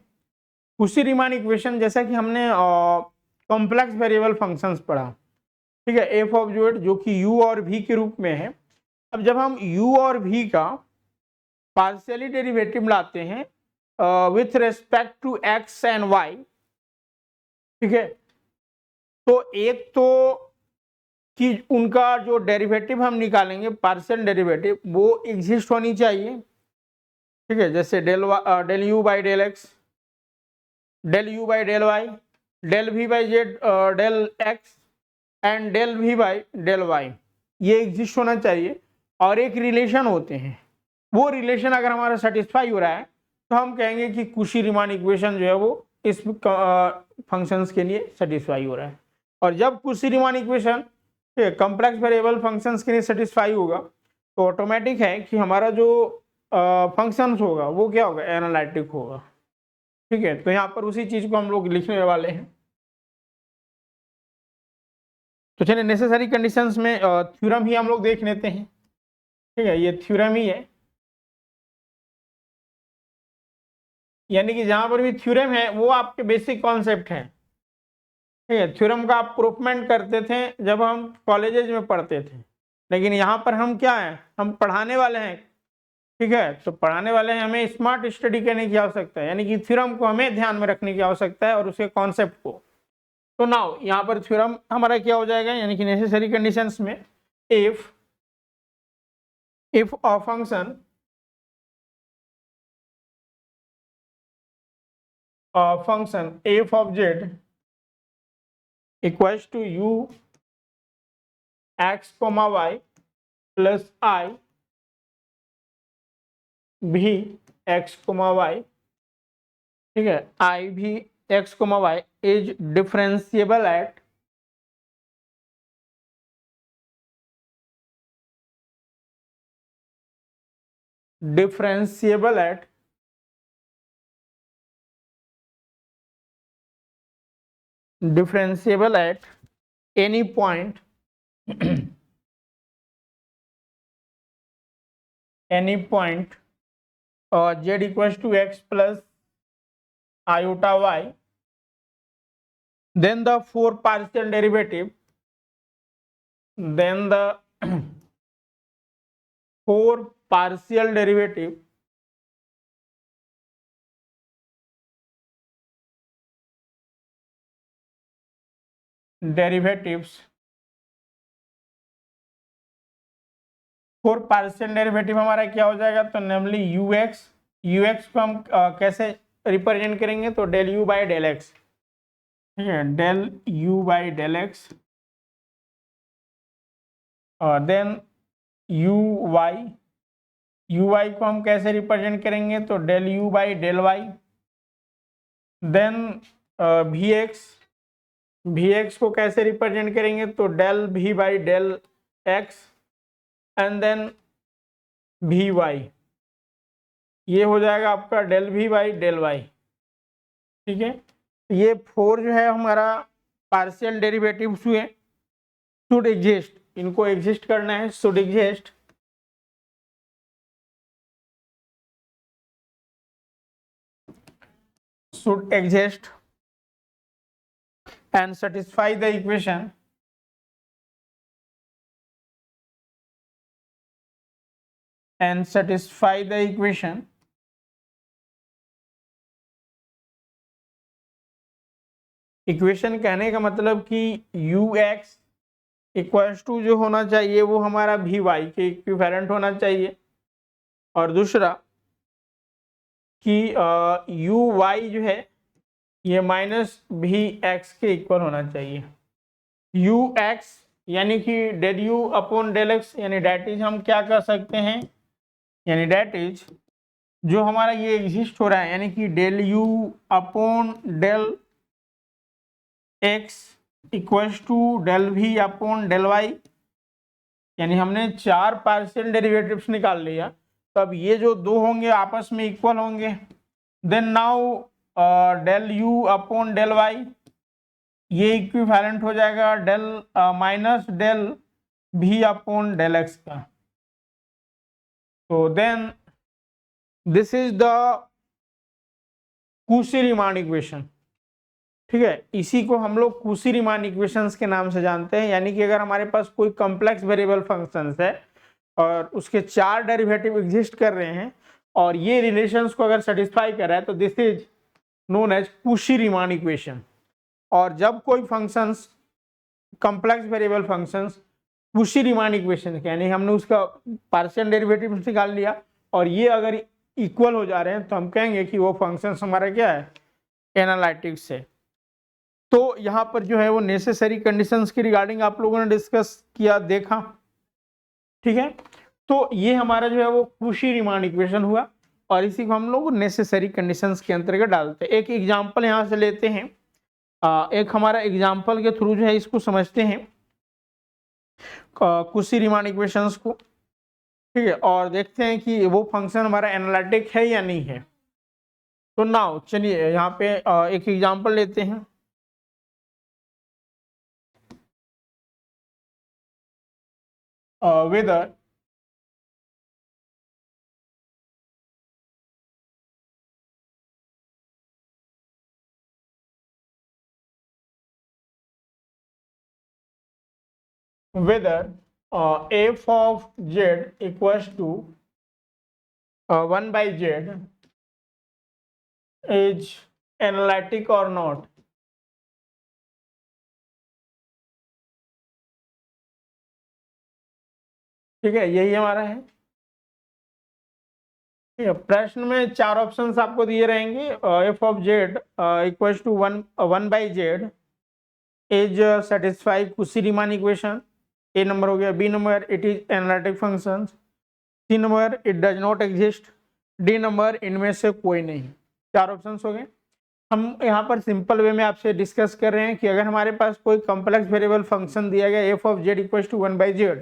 कुशी रीमान इक्वेशन जैसा कि हमने कॉम्प्लेक्स वेरिएबल फंक्शंस पढ़ा, ठीक है, एफ ऑफ जेड जो कि यू और वी के रूप में है। अब जब हम u और v का पार्शियली डेरिवेटिव लाते हैं with respect to x and y, ठीक है, तो एक तो कि उनका जो डेरिवेटिव हम निकालेंगे पार्शियल डेरिवेटिव वो एग्जिस्ट होनी चाहिए, ठीक है, जैसे del u by del x, del u by del y, del v by z del x and del v by del y, ये एग्जिस्ट होना चाहिए। और एक रिलेशन होते हैं, वो रिलेशन अगर हमारा सेटिस्फाई हो रहा है तो हम कहेंगे कि कुशी रीमान इक्वेशन जो है वो इस फंक्शंस के लिए सेटिस्फाई हो रहा है। और जब कुशी Riemann equation complex variable functions के लिए सेटिस्फाई होगा तो ऑटोमेटिक है कि हमारा जो फंक्शंस होगा वो क्या होगा, एनालिटिक होगा, ठीक है। तो यहाँ पर उसी चीज को हम लोग लिखने वाले हैं। तो चलिए नेसेसरी कंडीशंस में थ्योरम ही हम लोग देख लेते हैं, ठीक है, ये थ्योरम ही है, यानी कि जहां पर भी थ्योरम है वो आपके बेसिक कॉन्सेप्ट है, ठीक है। थ्योरम का आप प्रूफमेंट करते थे जब हम कॉलेजेज में पढ़ते थे, लेकिन यहाँ पर हम क्या हैं, हम पढ़ाने वाले हैं, ठीक है। तो पढ़ाने वाले हैं, हमें स्मार्ट स्टडी करने की आवश्यकता है, यानी कि थ्योरम को हमें ध्यान में रखने की आवश्यकता है और उसके कॉन्सेप्ट को। तो नाउ यहाँ पर थ्योरम हमारा क्या हो जाएगा, यानी कि नेसेसरी कंडीशंस में if a function f of z equals to u x comma y plus I भी x comma y, ठीक है, I भी x comma y is differentiable at any point z equals to x plus iota y, then the four partial derivative, then the four partial derivative derivatives for partial derivative हमारा क्या हो जाएगा, तो नेमली UX को हम कैसे represent करेंगे, तो del u by del x, ठीक है, del u by del x, then u y को हम कैसे रिप्रेजेंट करेंगे, तो del u by del y, then v x को कैसे रिप्रेजेंट करेंगे, तो del v by del x, and then v y, ये हो जाएगा आपका del v by del y, ठीक है। ये 4 जो है हमारा पार्शियल डेरिवेटिव्स हुए, शुड एग्जिस्ट, इनको एग्जिस्ट करना है, should exist, should exist and satisfy the equation equation कहने का मतलब कि यू एक्स इक्वल्स टू जो होना चाहिए वो हमारा वी वाई के इक्विवेलेंट होना चाहिए, और दूसरा कि यू वाई जो है ये माइनस वी एक्स के इक्वल होना चाहिए। यू एक्स यानी कि del u upon del x, यानी डेट इज हम क्या कर सकते हैं, यानी डेट इज जो हमारा ये एग्जिस्ट हो रहा है, यानी कि del u upon del x equals to del v upon del y, यानी हमने 4 पार्शियल डेरिवेटिव्स निकाल लिया, तो अब ये जो 2 होंगे आपस में इक्वल होंगे, then now del u upon del y ये इक्विवेलेंट हो जाएगा del minus del v upon del x का, तो then this is the Cauchy Riemann equation, ठीक है। इसी को हम लोग कूशी-रीमान इक्वेशंस के नाम से जानते हैं, यानी कि अगर हमारे पास कोई कॉम्प्लेक्स वेरिएबल फंक्शंस है और उसके 4 डेरिवेटिव एग्जिस्ट कर रहे हैं और ये रिलेशंस को अगर सेटिस्फाई कर रहा है, तो this is known as Cauchy Riemann equation. और जब कोई functions complex variable functions Cauchy Riemann equation, यानी हमने उसका पार्शियल डेरिवेटिव निकाल लिया और ये अगर इक्वल हो जा रहे हैं, तो हम कहेंगे कि वो फंक्शंस हमारा क्या है, एनालिटिक्स है। तो यहाँ पर जो है वो नेसेसरी कंडीशंस की रिगार्डिंग आप लोगों ने डिस्कस किया, देखा, ठीक है। तो ये हमारा जो है वो कूशी-रीमान इक्वेशन हुआ और इसी को हम लोग नेसेसरी कंडीशंस के अंतर्गत डालते हैं। एक एग्जांपल यहाँ से लेते हैं, एक हमारा एग्जांपल के थ्रू जो है इसको समझते हैं कूशी-रीमान इक्वेशंस को, ठीक है, और देखते हैं कि वो फंक्शन हमारा एनालिटिक है या नहीं है। तो नाउ चलिए यहाँ पे एक एग्जांपल लेते हैं। whether f of z equals to 1 by z is analytic or not। ठीक है, यही हमारा है। ठीक है, प्रश्न में 4 ऑप्शंस आपको दिए रहेंगे, f of z equals to 1 by z is satisfy Cauchy Riemann equation, A number हो गया। B number it is analytic function, C number it does not exist, D number इनमें से कोई नहीं। 4 ऑप्शंस हो गए। हम यहाँ पर सिंपल वे में आपसे डिस्कस कर रहे हैं कि अगर हमारे पास कोई कॉम्प्लेक्स वेरिएबल फंक्शन दिया गया f of z equal to 1 by z,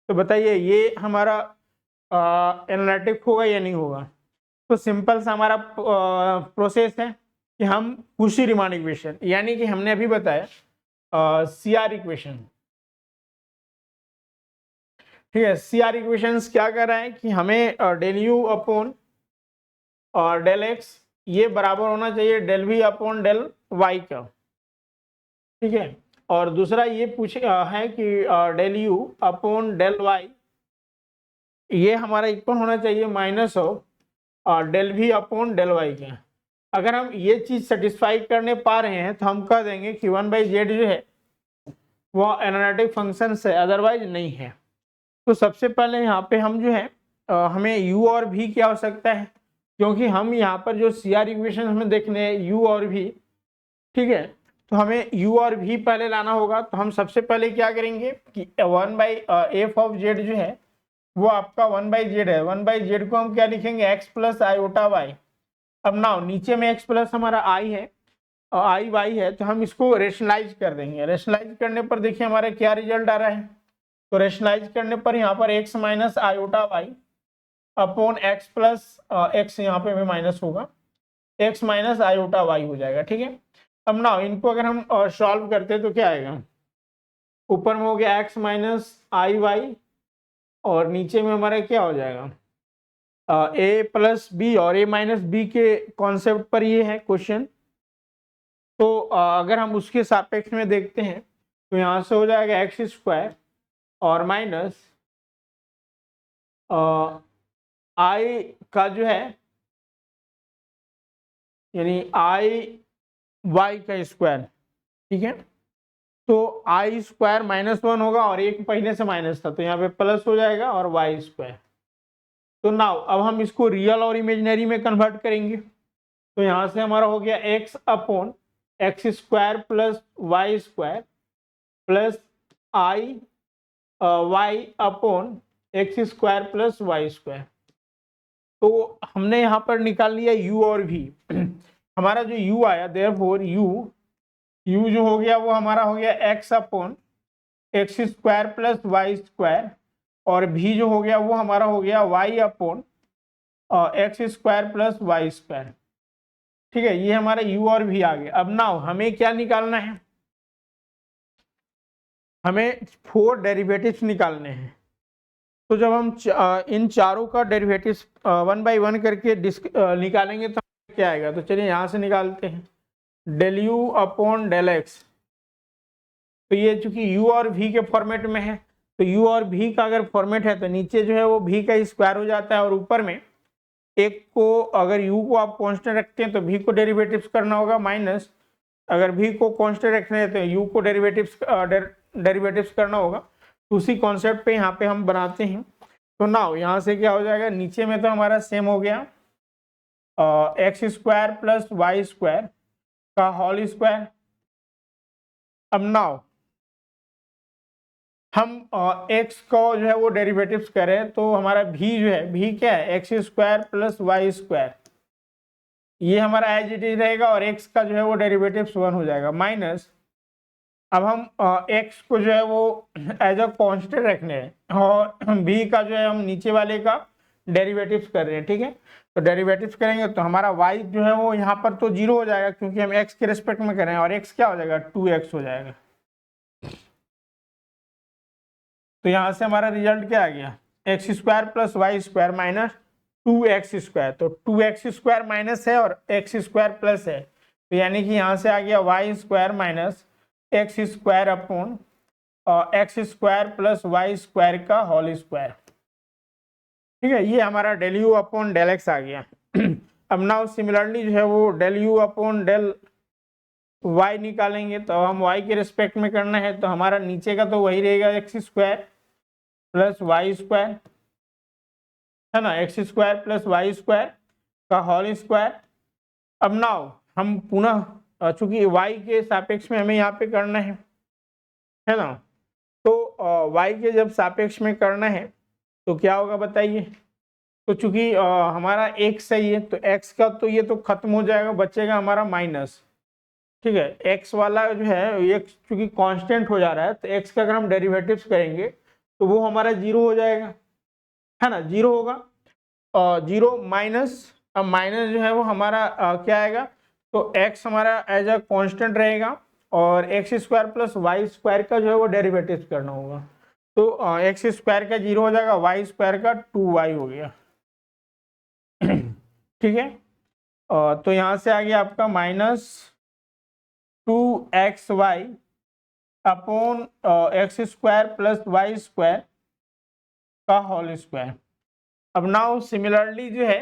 तो बताइए ये हमारा एनालिटिक होगा या नहीं होगा। तो सिंपल सा हमारा प्रोसेस है कि हम कूशी-रीमान इक्वेशन, यानी कि हमने अभी बताया CR इक्वेशन, ठीक है। CR इक्वेशंस क्या कर रहा है कि हमें डेल यू अपॉन और डेल एक्स ये बराबर होना चाहिए del v upon del y का, ठीक है। और दूसरा ये पूछ है कि del u upon del y ये हमारा इक्वल होना चाहिए minus of del v upon del y का। अगर हम ये चीज सेटिस्फाई करने पा रहे हैं तो हम कह देंगे कि 1 by z जो है वो एनालिटिक फंक्शन है, अदरवाइज नहीं है। तो सबसे पहले यहाँ पे हम जो है हमें u और v की आवश्यकता है, क्योंकि हम यहाँ पर जो CR इक्वेशन हमें देखने हैं u और v, ठीक है। तो हमें u और v पहले लाना होगा। तो हम सबसे पहले क्या करेंगे कि 1/f ऑफ z जो है वो आपका 1/z है। 1/z को हम क्या लिखेंगे, x प्लस आयोटा वाई। अब ना नीचे में x प्लस हमारा i है और i y है, तो हम इसको रेशनलाइज कर देंगे। रेशनलाइज करने पर देखिए हमारा क्या रिजल्ट आ रहा है। तो रेशनलाइज करने पर यहाँ पर x minus iota y upon x plus x यहाँ पे भी माइनस होगा, x माइनस आयोटा वाई हो जाएगा, ठीक है। अब ना इनको अगर हम सॉल्व करते हैं तो क्या आएगा, ऊपर में हो गया x माइनस आई वाई और नीचे में हमारा क्या हो जाएगा a प्लस बी, और a माइनस बी के कॉन्सेप्ट पर ये है क्वेश्चन। तो अगर हम उसके सापेक्ष में देखते हैं तो यहाँ से हो जाएगा एक्स स्क्वायर और माइनस आई का जो है यानी आई वाई का स्क्वायर, ठीक है। तो आई स्क्वायर -1 होगा और एक पहले से माइनस था तो यहाँ पे प्लस हो जाएगा और वाई स्क्वायर। तो नाउ अब हम इसको रियल और इमेजिनरी में कन्वर्ट करेंगे। तो यहाँ से हमारा हो गया x upon x square plus y square plus i y upon x square plus y square. तो हमने यहाँ पर निकाल लिया u और v। हमारा जो u आया, देयरफॉर u जो हो गया वो हमारा हो गया x upon x square plus y square, और v जो हो गया वो हमारा हो गया y upon x square plus y square, ठीक है। ये हमारा u और v आ गया। अब नाउ हमें क्या निकालना है, हमें 4 डेरिवेटिव्स निकालने हैं। तो जब हम इन चारों का डेरिवेटिव्स 1 बाई 1 करके निकालेंगे तो क्या आएगा। तो चलिए यहाँ से निकालते हैं, del u upon del x. तो ये चूंकि u और v के फॉर्मेट में है, तो u और v का अगर फॉर्मेट है तो नीचे जो है वो v का स्क्वायर हो जाता है और ऊपर में एक को, अगर u को आप कांस्टेंट रखते हैं तो v को डेरिवेटिव्स करना होगा, माइनस अगर v को कांस्टेंट रखने हैं तो u को डेरिवेटिव्स करना होगा। उसी कॉन्सेप्ट पे यहाँ पे हम बनाते हैं। तो नाउ यहाँ से क्या हो जाएगा, नीचे में तो हमारा सेम हो गया x square plus y square का होल स्क्वायर। अब नाउ हम x को जो है वो डेरिवेटिव्स करें तो हमारा v जो है, v क्या है, x square plus y square, ये हमारा एज इट इज रहेगा और x का जो है वो डेरिवेटिव्स 1 हो जाएगा, माइनस अब हम x को जो है वो एज अ कांस्टेंट रखने हैं और v का जो है हम नीचे वाले का डेरिवेटिव्स कर रहे हैं, ठीक है। तो डेरिवेटिव्स करेंगे तो हमारा y जो है वो यहाँ पर तो 0 हो जाएगा क्योंकि हम x के रिस्पेक्ट में कर रहे हैं, और x क्या हो जाएगा, 2x हो जाएगा। तो यहाँ से हमारा रिजल्ट क्या आ गया, x square plus y square minus 2x square. तो 2x स्क्वायर माइनस है और x स्क्वायर प्लस है, तो यानी कि यहाँ से आ गया y square minus x square upon x square plus y square का होल स्क्वायर, ठीक है। ये हमारा del u upon del x आ गया। अब नाउ सिमिलरली जो है वो del u upon del y निकालेंगे। तो हम वाई के रिस्पेक्ट में करना है तो हमारा नीचे का तो वही रहेगा x square plus y square, है ना, x square plus y square का होल स्क्वायर। अब नाउ हम पुनः चूंकि y के सापेक्ष में हमें यहाँ पे करना है ना, तो y के जब सापेक्ष में करना है तो क्या होगा बताइए। तो चूंकि हमारा x है ये, तो x का तो ये तो खत्म हो जाएगा, बचेगा हमारा माइनस, ठीक है। x वाला जो है ये चूंकि कांस्टेंट हो जा रहा है तो x का अगर हम डेरिवेटिव्स करेंगे तो वो हमारा 0 हो जाएगा, है ना, 0 होगा। 0 माइनस, अब माइनस जो है वो हमारा क्या आएगा, तो x हमारा एज अ कांस्टेंट रहेगा और x square plus y square का जो है वो डेरिवेटिव करना होगा। तो एक्स स्क्वायर का 0 हो जाएगा, वाई स्क्वायर का 2y हो गया, ठीक है। तो यहाँ से आ गया आपका minus 2xy upon x square plus y square का होल स्क्वायर। अब नाउ सिमिलरली जो है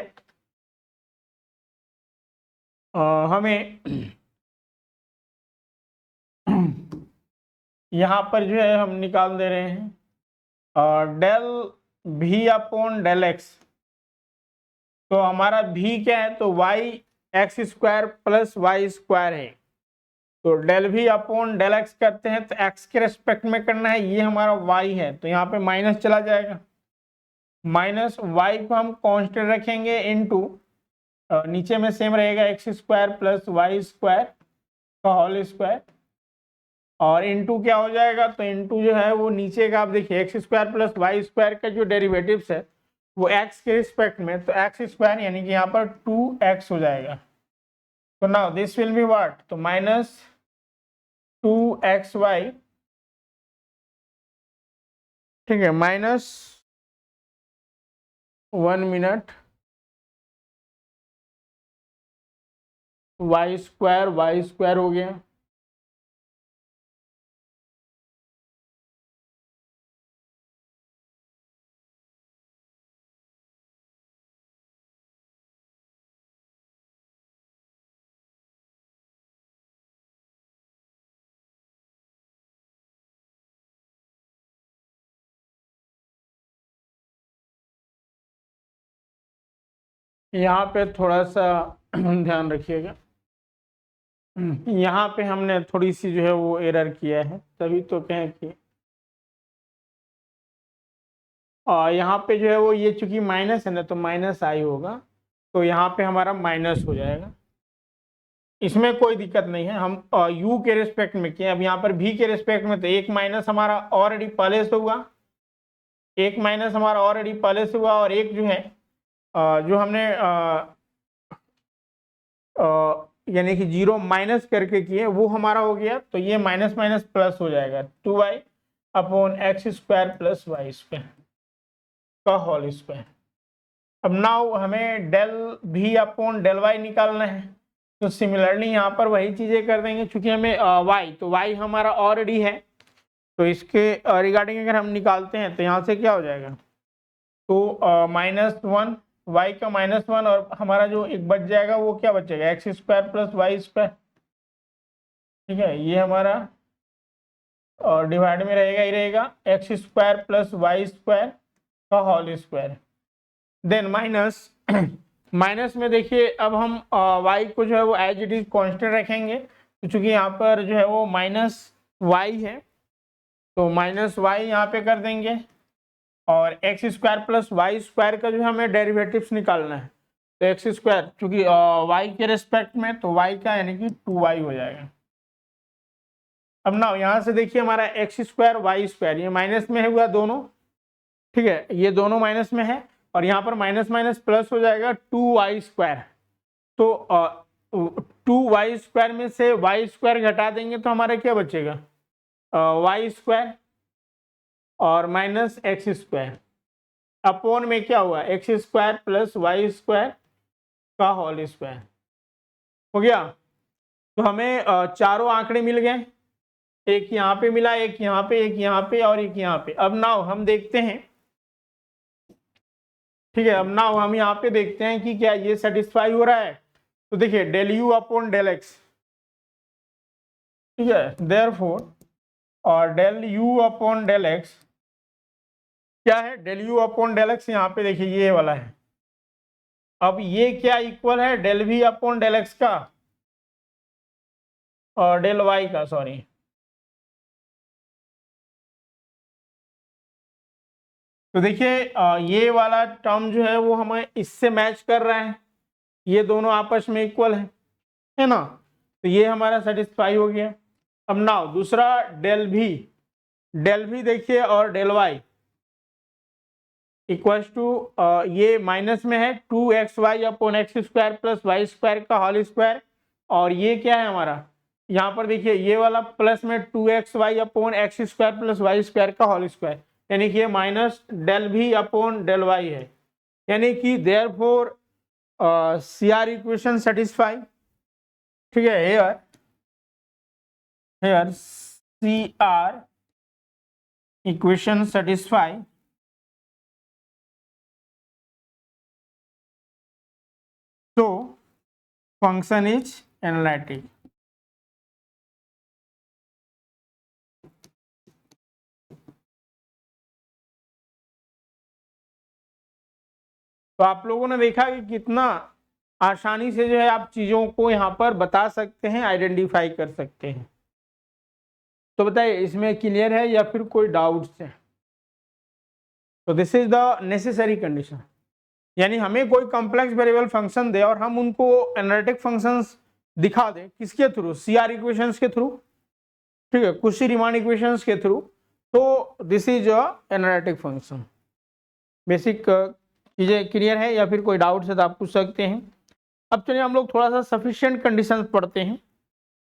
हमें यहाँ पर जो है हम निकाल दे रहे हैं और del v upon del x. तो हमारा भी क्या है, तो y x square plus y square है। तो del v upon del x करते हैं तो एक्स के रेस्पेक्ट में करना है, ये हमारा वाई है तो यहाँ पे माइनस चला जाएगा, माइनस वाई को हम कांस्टेंट रखेंगे इनटू नीचे में सेम रहेगा x square plus y square का होल स्क्वायर, और इनटू क्या हो जाएगा, तो इनटू जो है वो नीचे का आप देखिए x square plus y square का जो डेरिवेटिव्स है वो एक्स के रिस्पेक्ट में, तो एक्स स्क्वायर यानी कि यहाँ पर 2x हो जाएगा। तो now this will be what, तो माइनस 2xy, ठीक है, माइनस 1 मिनट वाई स्क्वायर हो गया, यहाँ पे थोड़ा सा ध्यान रखिएगा, यहाँ पे हमने थोड़ी सी जो है वो एरर किया है, तभी तो कहें कि यहाँ पे जो है वो ये चूंकि माइनस है ना तो माइनस आई होगा, तो यहाँ पे हमारा माइनस हो जाएगा, इसमें कोई दिक्कत नहीं है। हम u के रिस्पेक्ट में किए, अब यहाँ पर v के रिस्पेक्ट में, तो एक माइनस हमारा ऑलरेडी पहले से हुआ, एक माइनस हमारा ऑलरेडी पहले से हुआ, और एक जो है जो हमने यानी कि 0 माइनस करके किए वो हमारा हो गया, तो ये माइनस माइनस प्लस हो जाएगा 2y upon x square plus y square का होल स्क्वायर। अब नाउ हमें del v upon del y निकालना है, तो सिमिलरली यहाँ पर वही चीजें कर देंगे, चूंकि हमें y, तो y हमारा ऑलरेडी है, तो इसके रिगार्डिंग अगर हम निकालते हैं तो यहाँ से क्या हो जाएगा, तो -1 y का -1, और हमारा जो एक बच जाएगा वो क्या बचेगा, x square plus y square, ठीक है, ये हमारा और डिवाइड में रहेगा ही रहेगा x square plus y square का whole square, then minus minus में देखिए अब हम y को जो है वो एज इट इज कांस्टेंट रखेंगे, तो चूंकि यहाँ पर जो है वो माइनस वाई है तो माइनस वाई यहाँ पे कर देंगे, और x square plus y square का जो है हमें डेरिवेटिव्स निकालना है, तो एक्स स्क्वायर चूंकि वाई के रेस्पेक्ट में, तो वाई का यानी कि 2y हो जाएगा। अब ना यहाँ से देखिए हमारा एक्स स्क्वायर वाई स्क्वायर ये माइनस में हुआ दोनों, ठीक है, ये दोनों माइनस में है, और यहाँ पर माइनस माइनस प्लस हो जाएगा 2y स्क्वायर, तो 2y स्क्वायर में से y स्क्वायर घटा देंगे तो हमारा क्या बचेगा, वाई स्क्वायर और माइनस एक्स स्क्वायर, अपॉन में क्या हुआ x square plus y square का होल स्क्वायर हो गया। तो हमें चारों आंकड़े मिल गए, एक यहाँ पे मिला, एक यहाँ पे, एक यहाँ पे और एक यहाँ पे। अब नाउ हम देखते हैं, ठीक है, अब नाउ हम यहाँ पे देखते हैं कि क्या ये सेटिस्फाई हो रहा है, तो देखिए del u upon del x, ठीक है, देयरफॉर और del u upon del x क्या है, del u upon del x यहाँ पे देखिए ये वाला है, अब ये क्या इक्वल है del v upon del x का और डेल वाई का, सॉरी, तो देखिए ये वाला टर्म जो है वो हमें इससे मैच कर रहा है, ये दोनों आपस में इक्वल है ना, तो ये हमारा सेटिस्फाई हो गया। अब नाउ दूसरा डेल भी देखिए और डेल वाई इक्वल्स टू ये माइनस में है 2xy upon x square plus y square का होल स्क्वायर, और ये क्या है हमारा, यहाँ पर देखिए ये वाला प्लस में 2xy upon x square plus y square का होल स्क्वायर, यानी कि ये minus del v upon del y है, यानी कि देयरफॉर CR इक्वेशन सेटिस्फाई, ठीक है, here CR equation satisfy, so function is analytic। तो आप लोगों ने देखा कि कितना आसानी से जो है आप चीज़ों को यहाँ पर बता सकते हैं, आइडेंटिफाई कर सकते हैं। तो बताइए इसमें क्लियर है या फिर कोई डाउट्स है? तो this is the necessary condition, यानी हमें कोई कॉम्प्लेक्स वेरिएबल फंक्शन दे और हम उनको एनालिटिक फंक्शंस दिखा दें, किसके थ्रू? सीआर इक्वेशंस के थ्रू, ठीक है, कुशी रीमान इक्वेशंस के थ्रू। तो this is a analytic function. Basic चीजें क्लियर है या फिर कोई डाउट है तो आप पूछ सकते हैं। अब चलिए हम लोग थोड़ा सा सफिशिएंट कंडीशंस पढ़ते हैं,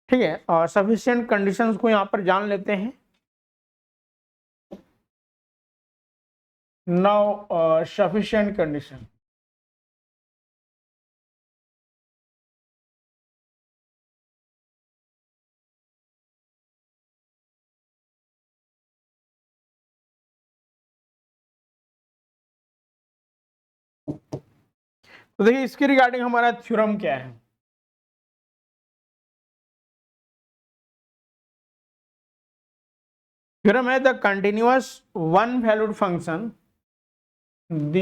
ठीक है, और सफिशिएंट कंडीशंस को यहाँ पर जान लेते हैं। नाउ सफिशिएंट कंडीशन, तो देखिए इसके रिगार्डिंग हमारा थ्योरम क्या है। थ्योरम है the continuous one valued function, the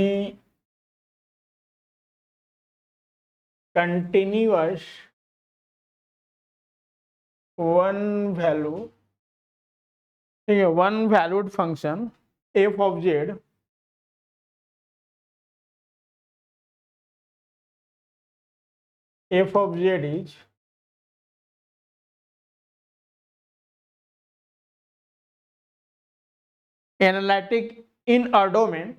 continuous one value, ठीक है, one valued function f of Z is analytic in a domain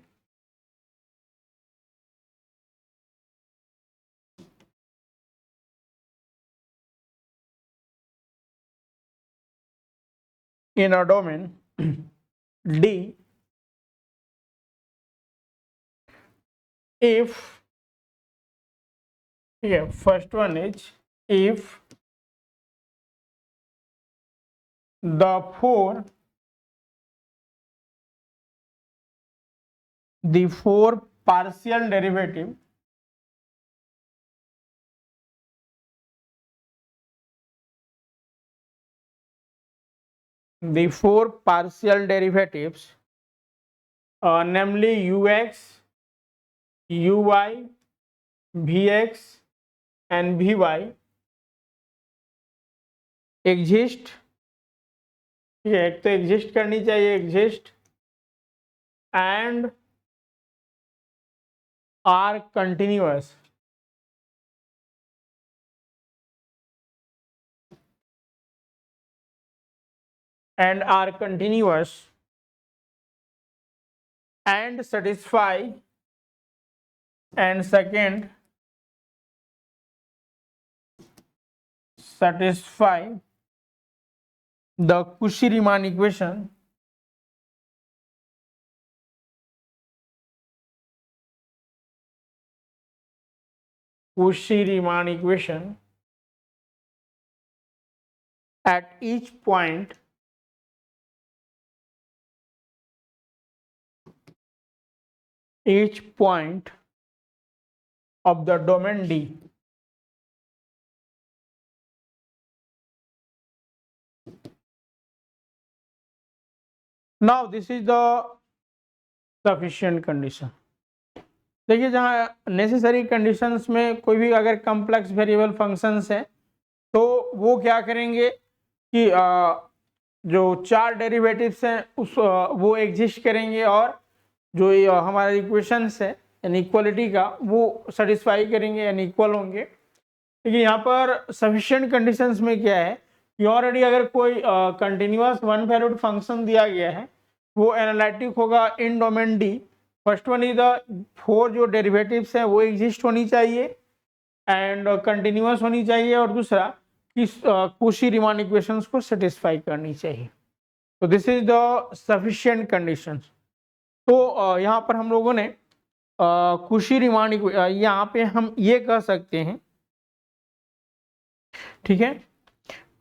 D if, yeah, first one is if the four partial derivative namely ux, uy, vx and vy exist, ठीक है, एक तो exist करनी चाहिए, exist and are continuous, and are continuous and satisfy, and second satisfy the Cauchy-Riemann equation, Cauchy-Riemann equation at each point of the domain D. Now this is the sufficient condition. देखिए जहाँ necessary conditions में कोई भी अगर complex variable functions है तो वो क्या करेंगे कि जो चार डेरिवेटिव्स हैं उस वो एग्जिस्ट करेंगे और जो हमारा इक्वेशंस है यानी इक्वलिटी का वो सेटिस्फाई करेंगे यानी इक्वल होंगे। लेकिन यहाँ पर सफिशिएंट कंडीशंस में क्या है कि ऑलरेडी अगर कोई कंटिन्यूअस वन वैल्यूड फंक्शन दिया गया है वो एनालिटिक होगा in domain D. First one is the four जो डेरिवेटिव्स हैं वो एग्जिस्ट होनी चाहिए एंड कंटिन्यूअस होनी चाहिए, और दूसरा कि Cauchy-Riemann इक्वेशंस को सेटिस्फाई करनी चाहिए। तो this is the sufficient conditions. तो यहाँ पर हम लोगों ने Cauchy-Riemann यहाँ पे हम ये कह सकते हैं, ठीक है,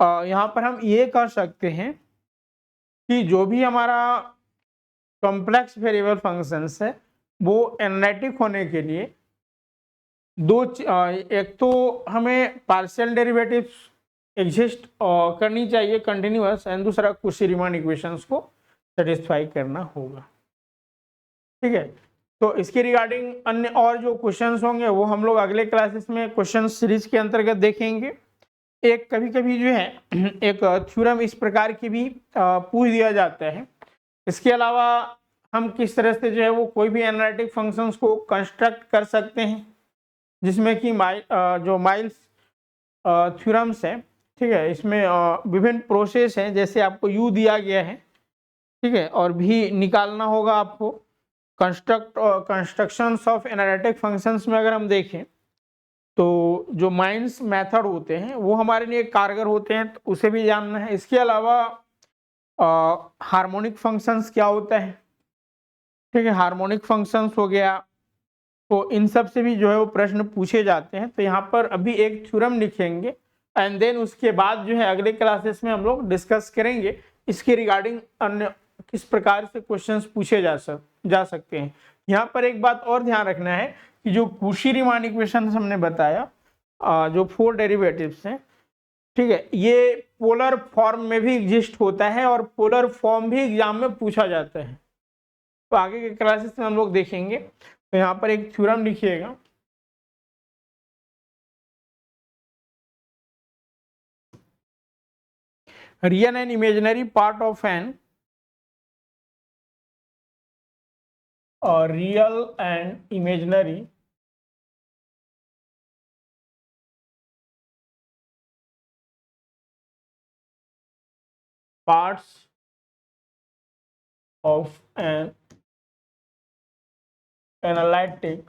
यहाँ पर हम ये कह सकते हैं कि जो भी हमारा कॉम्प्लेक्स वेरिएबल फंक्शंस है वो एनालिटिक होने के लिए एक तो हमें पार्शियल डेरिवेटिव्स एग्जिस्ट करनी चाहिए कंटिन्यूअस, एंड दूसरा Cauchy-Riemann इक्वेशंस को सेटिस्फाई करना होगा, ठीक है। तो इसके रिगार्डिंग अन्य और जो क्वेश्चंस होंगे वो हम लोग अगले क्लासेस में क्वेश्चन सीरीज के अंतर्गत देखेंगे। एक कभी कभी जो है एक थ्योरम इस प्रकार की भी पूछ दिया जाता है। इसके अलावा हम किस तरह से जो है वो कोई भी एनालिटिक फंक्शंस को कंस्ट्रक्ट कर सकते हैं, जिसमें कि जो माइल्स थ्योरम्स है, ठीक है, इसमें विभिन्न प्रोसेस हैं, जैसे आपको यू दिया गया है, ठीक है, और भी निकालना होगा आपको। कंस्ट्रक्शंस ऑफ एनालिटिक फंक्शंस में अगर हम देखें तो जो माइंस मेथड होते हैं वो हमारे लिए कारगर होते हैं, तो उसे भी जानना है। इसके अलावा हार्मोनिक फंक्शंस क्या होता है, ठीक है, हार्मोनिक फंक्शंस हो गया, तो इन सब से भी जो है वो प्रश्न पूछे जाते हैं। तो यहाँ पर अभी एक थ्योरम लिखेंगे एंड देन उसके बाद जो है अगले क्लासेस में हम लोग डिस्कस करेंगे इसके रिगार्डिंग अन्य किस प्रकार से क्वेश्चंस पूछे जा सकते हैं। यहाँ पर एक बात और ध्यान रखना है कि जो कुशी-रीमान इक्वेशन हमने बताया, जो 4 डेरिवेटिव्स हैं, ठीक है, ये पोलर फॉर्म में भी एग्जिस्ट होता है और पोलर फॉर्म भी एग्जाम में पूछा जाता है। तो आगे के क्लासेस में हम लोग देखेंगे। तो यहाँ पर एक थ्योरम लिखिएगा, real and imaginary part of an और real and imaginary parts of an analytic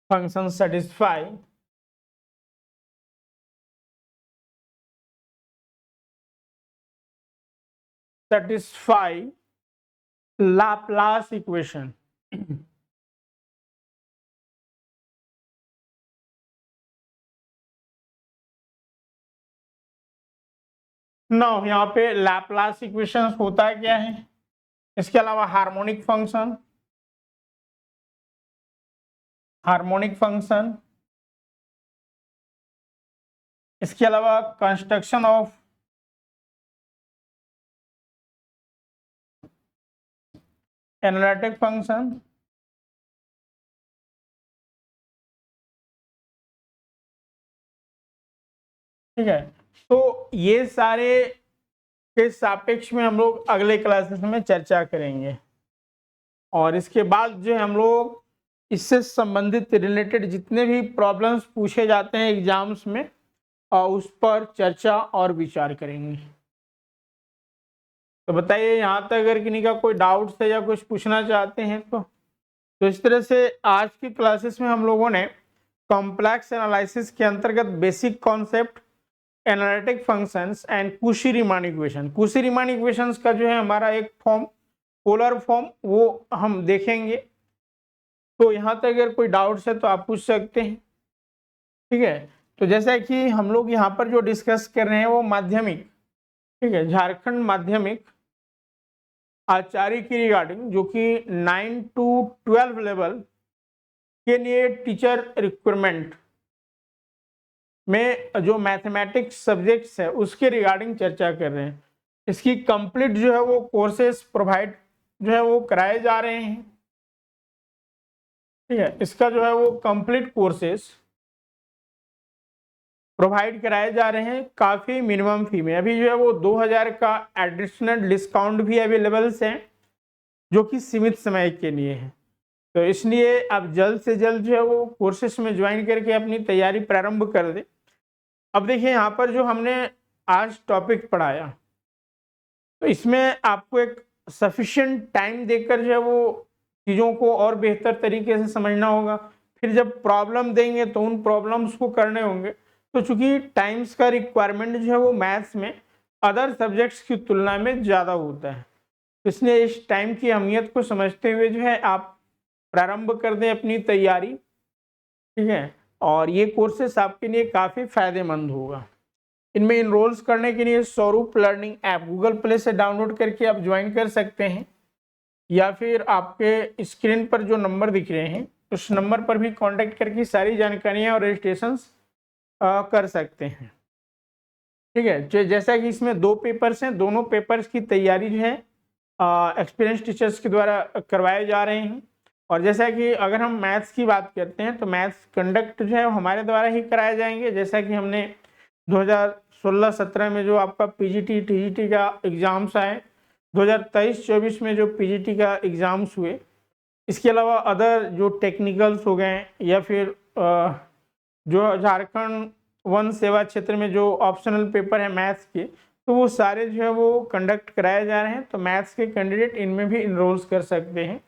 function satisfy Laplace equation। Now यहाँ पे लैपलास इक्वेशन होता है क्या है, इसके अलावा हार्मोनिक फंक्शन, इसके अलावा कंस्ट्रक्शन ऑफ एनालिटिक फंक्शन, ठीक है। तो ये सारे के सापेक्ष में हम लोग अगले क्लासेस में चर्चा करेंगे और इसके बाद जो हम लोग इससे संबंधित रिलेटेड जितने भी प्रॉब्लम्स पूछे जाते हैं एग्जाम्स में और उस पर चर्चा और विचार करेंगे। तो बताइए यहाँ तक अगर किसी का कोई डाउट्स है या कुछ पूछना चाहते हैं तो इस तरह से आज की क्लासेस में हम लोगों ने कॉम्प्लेक्स एनालिसिस के अंतर्गत basic concept, analytic functions and Cauchy Riemann equation, Cauchy Riemann equations का जो है हमारा एक फॉर्म पोलर फॉर्म वो हम देखेंगे। तो यहाँ तक अगर कोई डाउट्स है तो आप पूछ सकते हैं, ठीक है। तो जैसा कि हम लोग यहाँ पर जो डिस्कस कर रहे हैं वो माध्यमिक, ठीक है, झारखंड माध्यमिक आचार्य की रिगार्डिंग, जो कि 9 to 12 लेवल के लिए टीचर रिक्वायरमेंट में जो मैथमेटिक्स सब्जेक्ट्स है उसके रिगार्डिंग चर्चा कर रहे हैं। इसकी कंप्लीट जो है वो कोर्सेस प्रोवाइड जो है वो कराए जा रहे हैं, ठीक है। इसका जो है वो कंप्लीट कोर्सेस प्रोवाइड कराए जा रहे हैं काफ़ी मिनिमम फी में। अभी जो है वो 2000 का एडिशनल डिस्काउंट भी अवेलेबल है जो कि सीमित समय के लिए है। तो इसलिए आप जल्द से जल्द जो है वो कोर्सेस में ज्वाइन करके अपनी तैयारी प्रारंभ कर दें। अब देखिए यहाँ पर जो हमने आज टॉपिक पढ़ाया तो इसमें आपको एक सफिशिएंट टाइम देकर जो है वो चीज़ों को और बेहतर तरीके से समझना होगा। फिर जब प्रॉब्लम देंगे तो उन प्रॉब्लम्स को करने होंगे। तो चूंकि टाइम्स का रिक्वायरमेंट जो है वो मैथ्स में अदर सब्जेक्ट्स की तुलना में ज़्यादा होता है, इसलिए इस टाइम की अहमियत को समझते हुए जो है आप प्रारंभ कर दें अपनी तैयारी, ठीक है। और ये कोर्सेस आपके लिए काफ़ी फायदेमंद होगा। इनमें इनरोल्स करने के लिए स्वरूप लर्निंग ऐप गूगल प्ले से डाउनलोड करके आप ज्वाइन कर सकते हैं, या फिर आपके स्क्रीन पर जो नंबर दिख रहे हैं उस नंबर पर भी कांटेक्ट करके सारी जानकारियाँ और रजिस्ट्रेशंस कर सकते हैं, ठीक है। जैसा कि इसमें 2 पेपर्स हैं, दोनों पेपर्स की तैयारी जो है एक्सपीरियंस टीचर्स के द्वारा करवाए जा रहे हैं। और जैसा कि अगर हम मैथ्स की बात करते हैं तो मैथ्स कंडक्ट जो है वो हमारे द्वारा ही कराए जाएंगे। जैसा कि हमने 2016-17 में जो आपका पीजीटी टीजीटी का एग्ज़ाम्स आए, 2023-24 में जो पीजीटी का एग्ज़ाम्स हुए, इसके अलावा अदर जो टेक्निकल्स हो गए या फिर जो झारखंड वन सेवा क्षेत्र में जो ऑप्शनल पेपर है मैथ्स के, तो वो सारे जो है वो कंडक्ट कराए जा रहे हैं। तो मैथ्स के कैंडिडेट इनमें भी इनरोल्स कर सकते हैं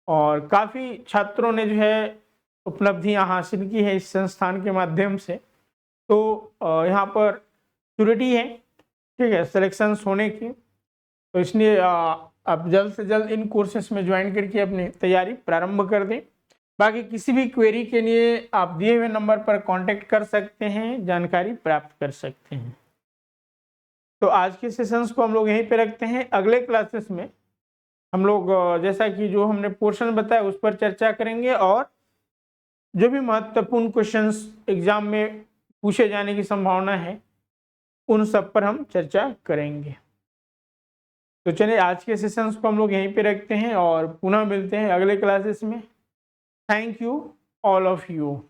और काफ़ी छात्रों ने जो है उपलब्धियां हासिल की है इस संस्थान के माध्यम से। तो यहाँ पर श्योरिटी है, ठीक है, सिलेक्शंस होने की। तो इसलिए आप जल्द से जल्द इन कोर्सेस में ज्वाइन करके अपनी तैयारी प्रारंभ कर दें। बाकी किसी भी क्वेरी के लिए आप दिए हुए नंबर पर कांटेक्ट कर सकते हैं, जानकारी प्राप्त कर सकते हैं। तो आज के सेशंस को हम लोग यहीं पे रखते हैं। अगले क्लासेस में हम लोग जैसा कि जो हमने पोर्शन बताया उस पर चर्चा करेंगे और जो भी महत्वपूर्ण क्वेश्चंस एग्जाम में पूछे जाने की संभावना है उन सब पर हम चर्चा करेंगे। तो चलिए आज के सेशंस को हम लोग यहीं पे रखते हैं और पुनः मिलते हैं अगले क्लासेस में। Thank you all of you.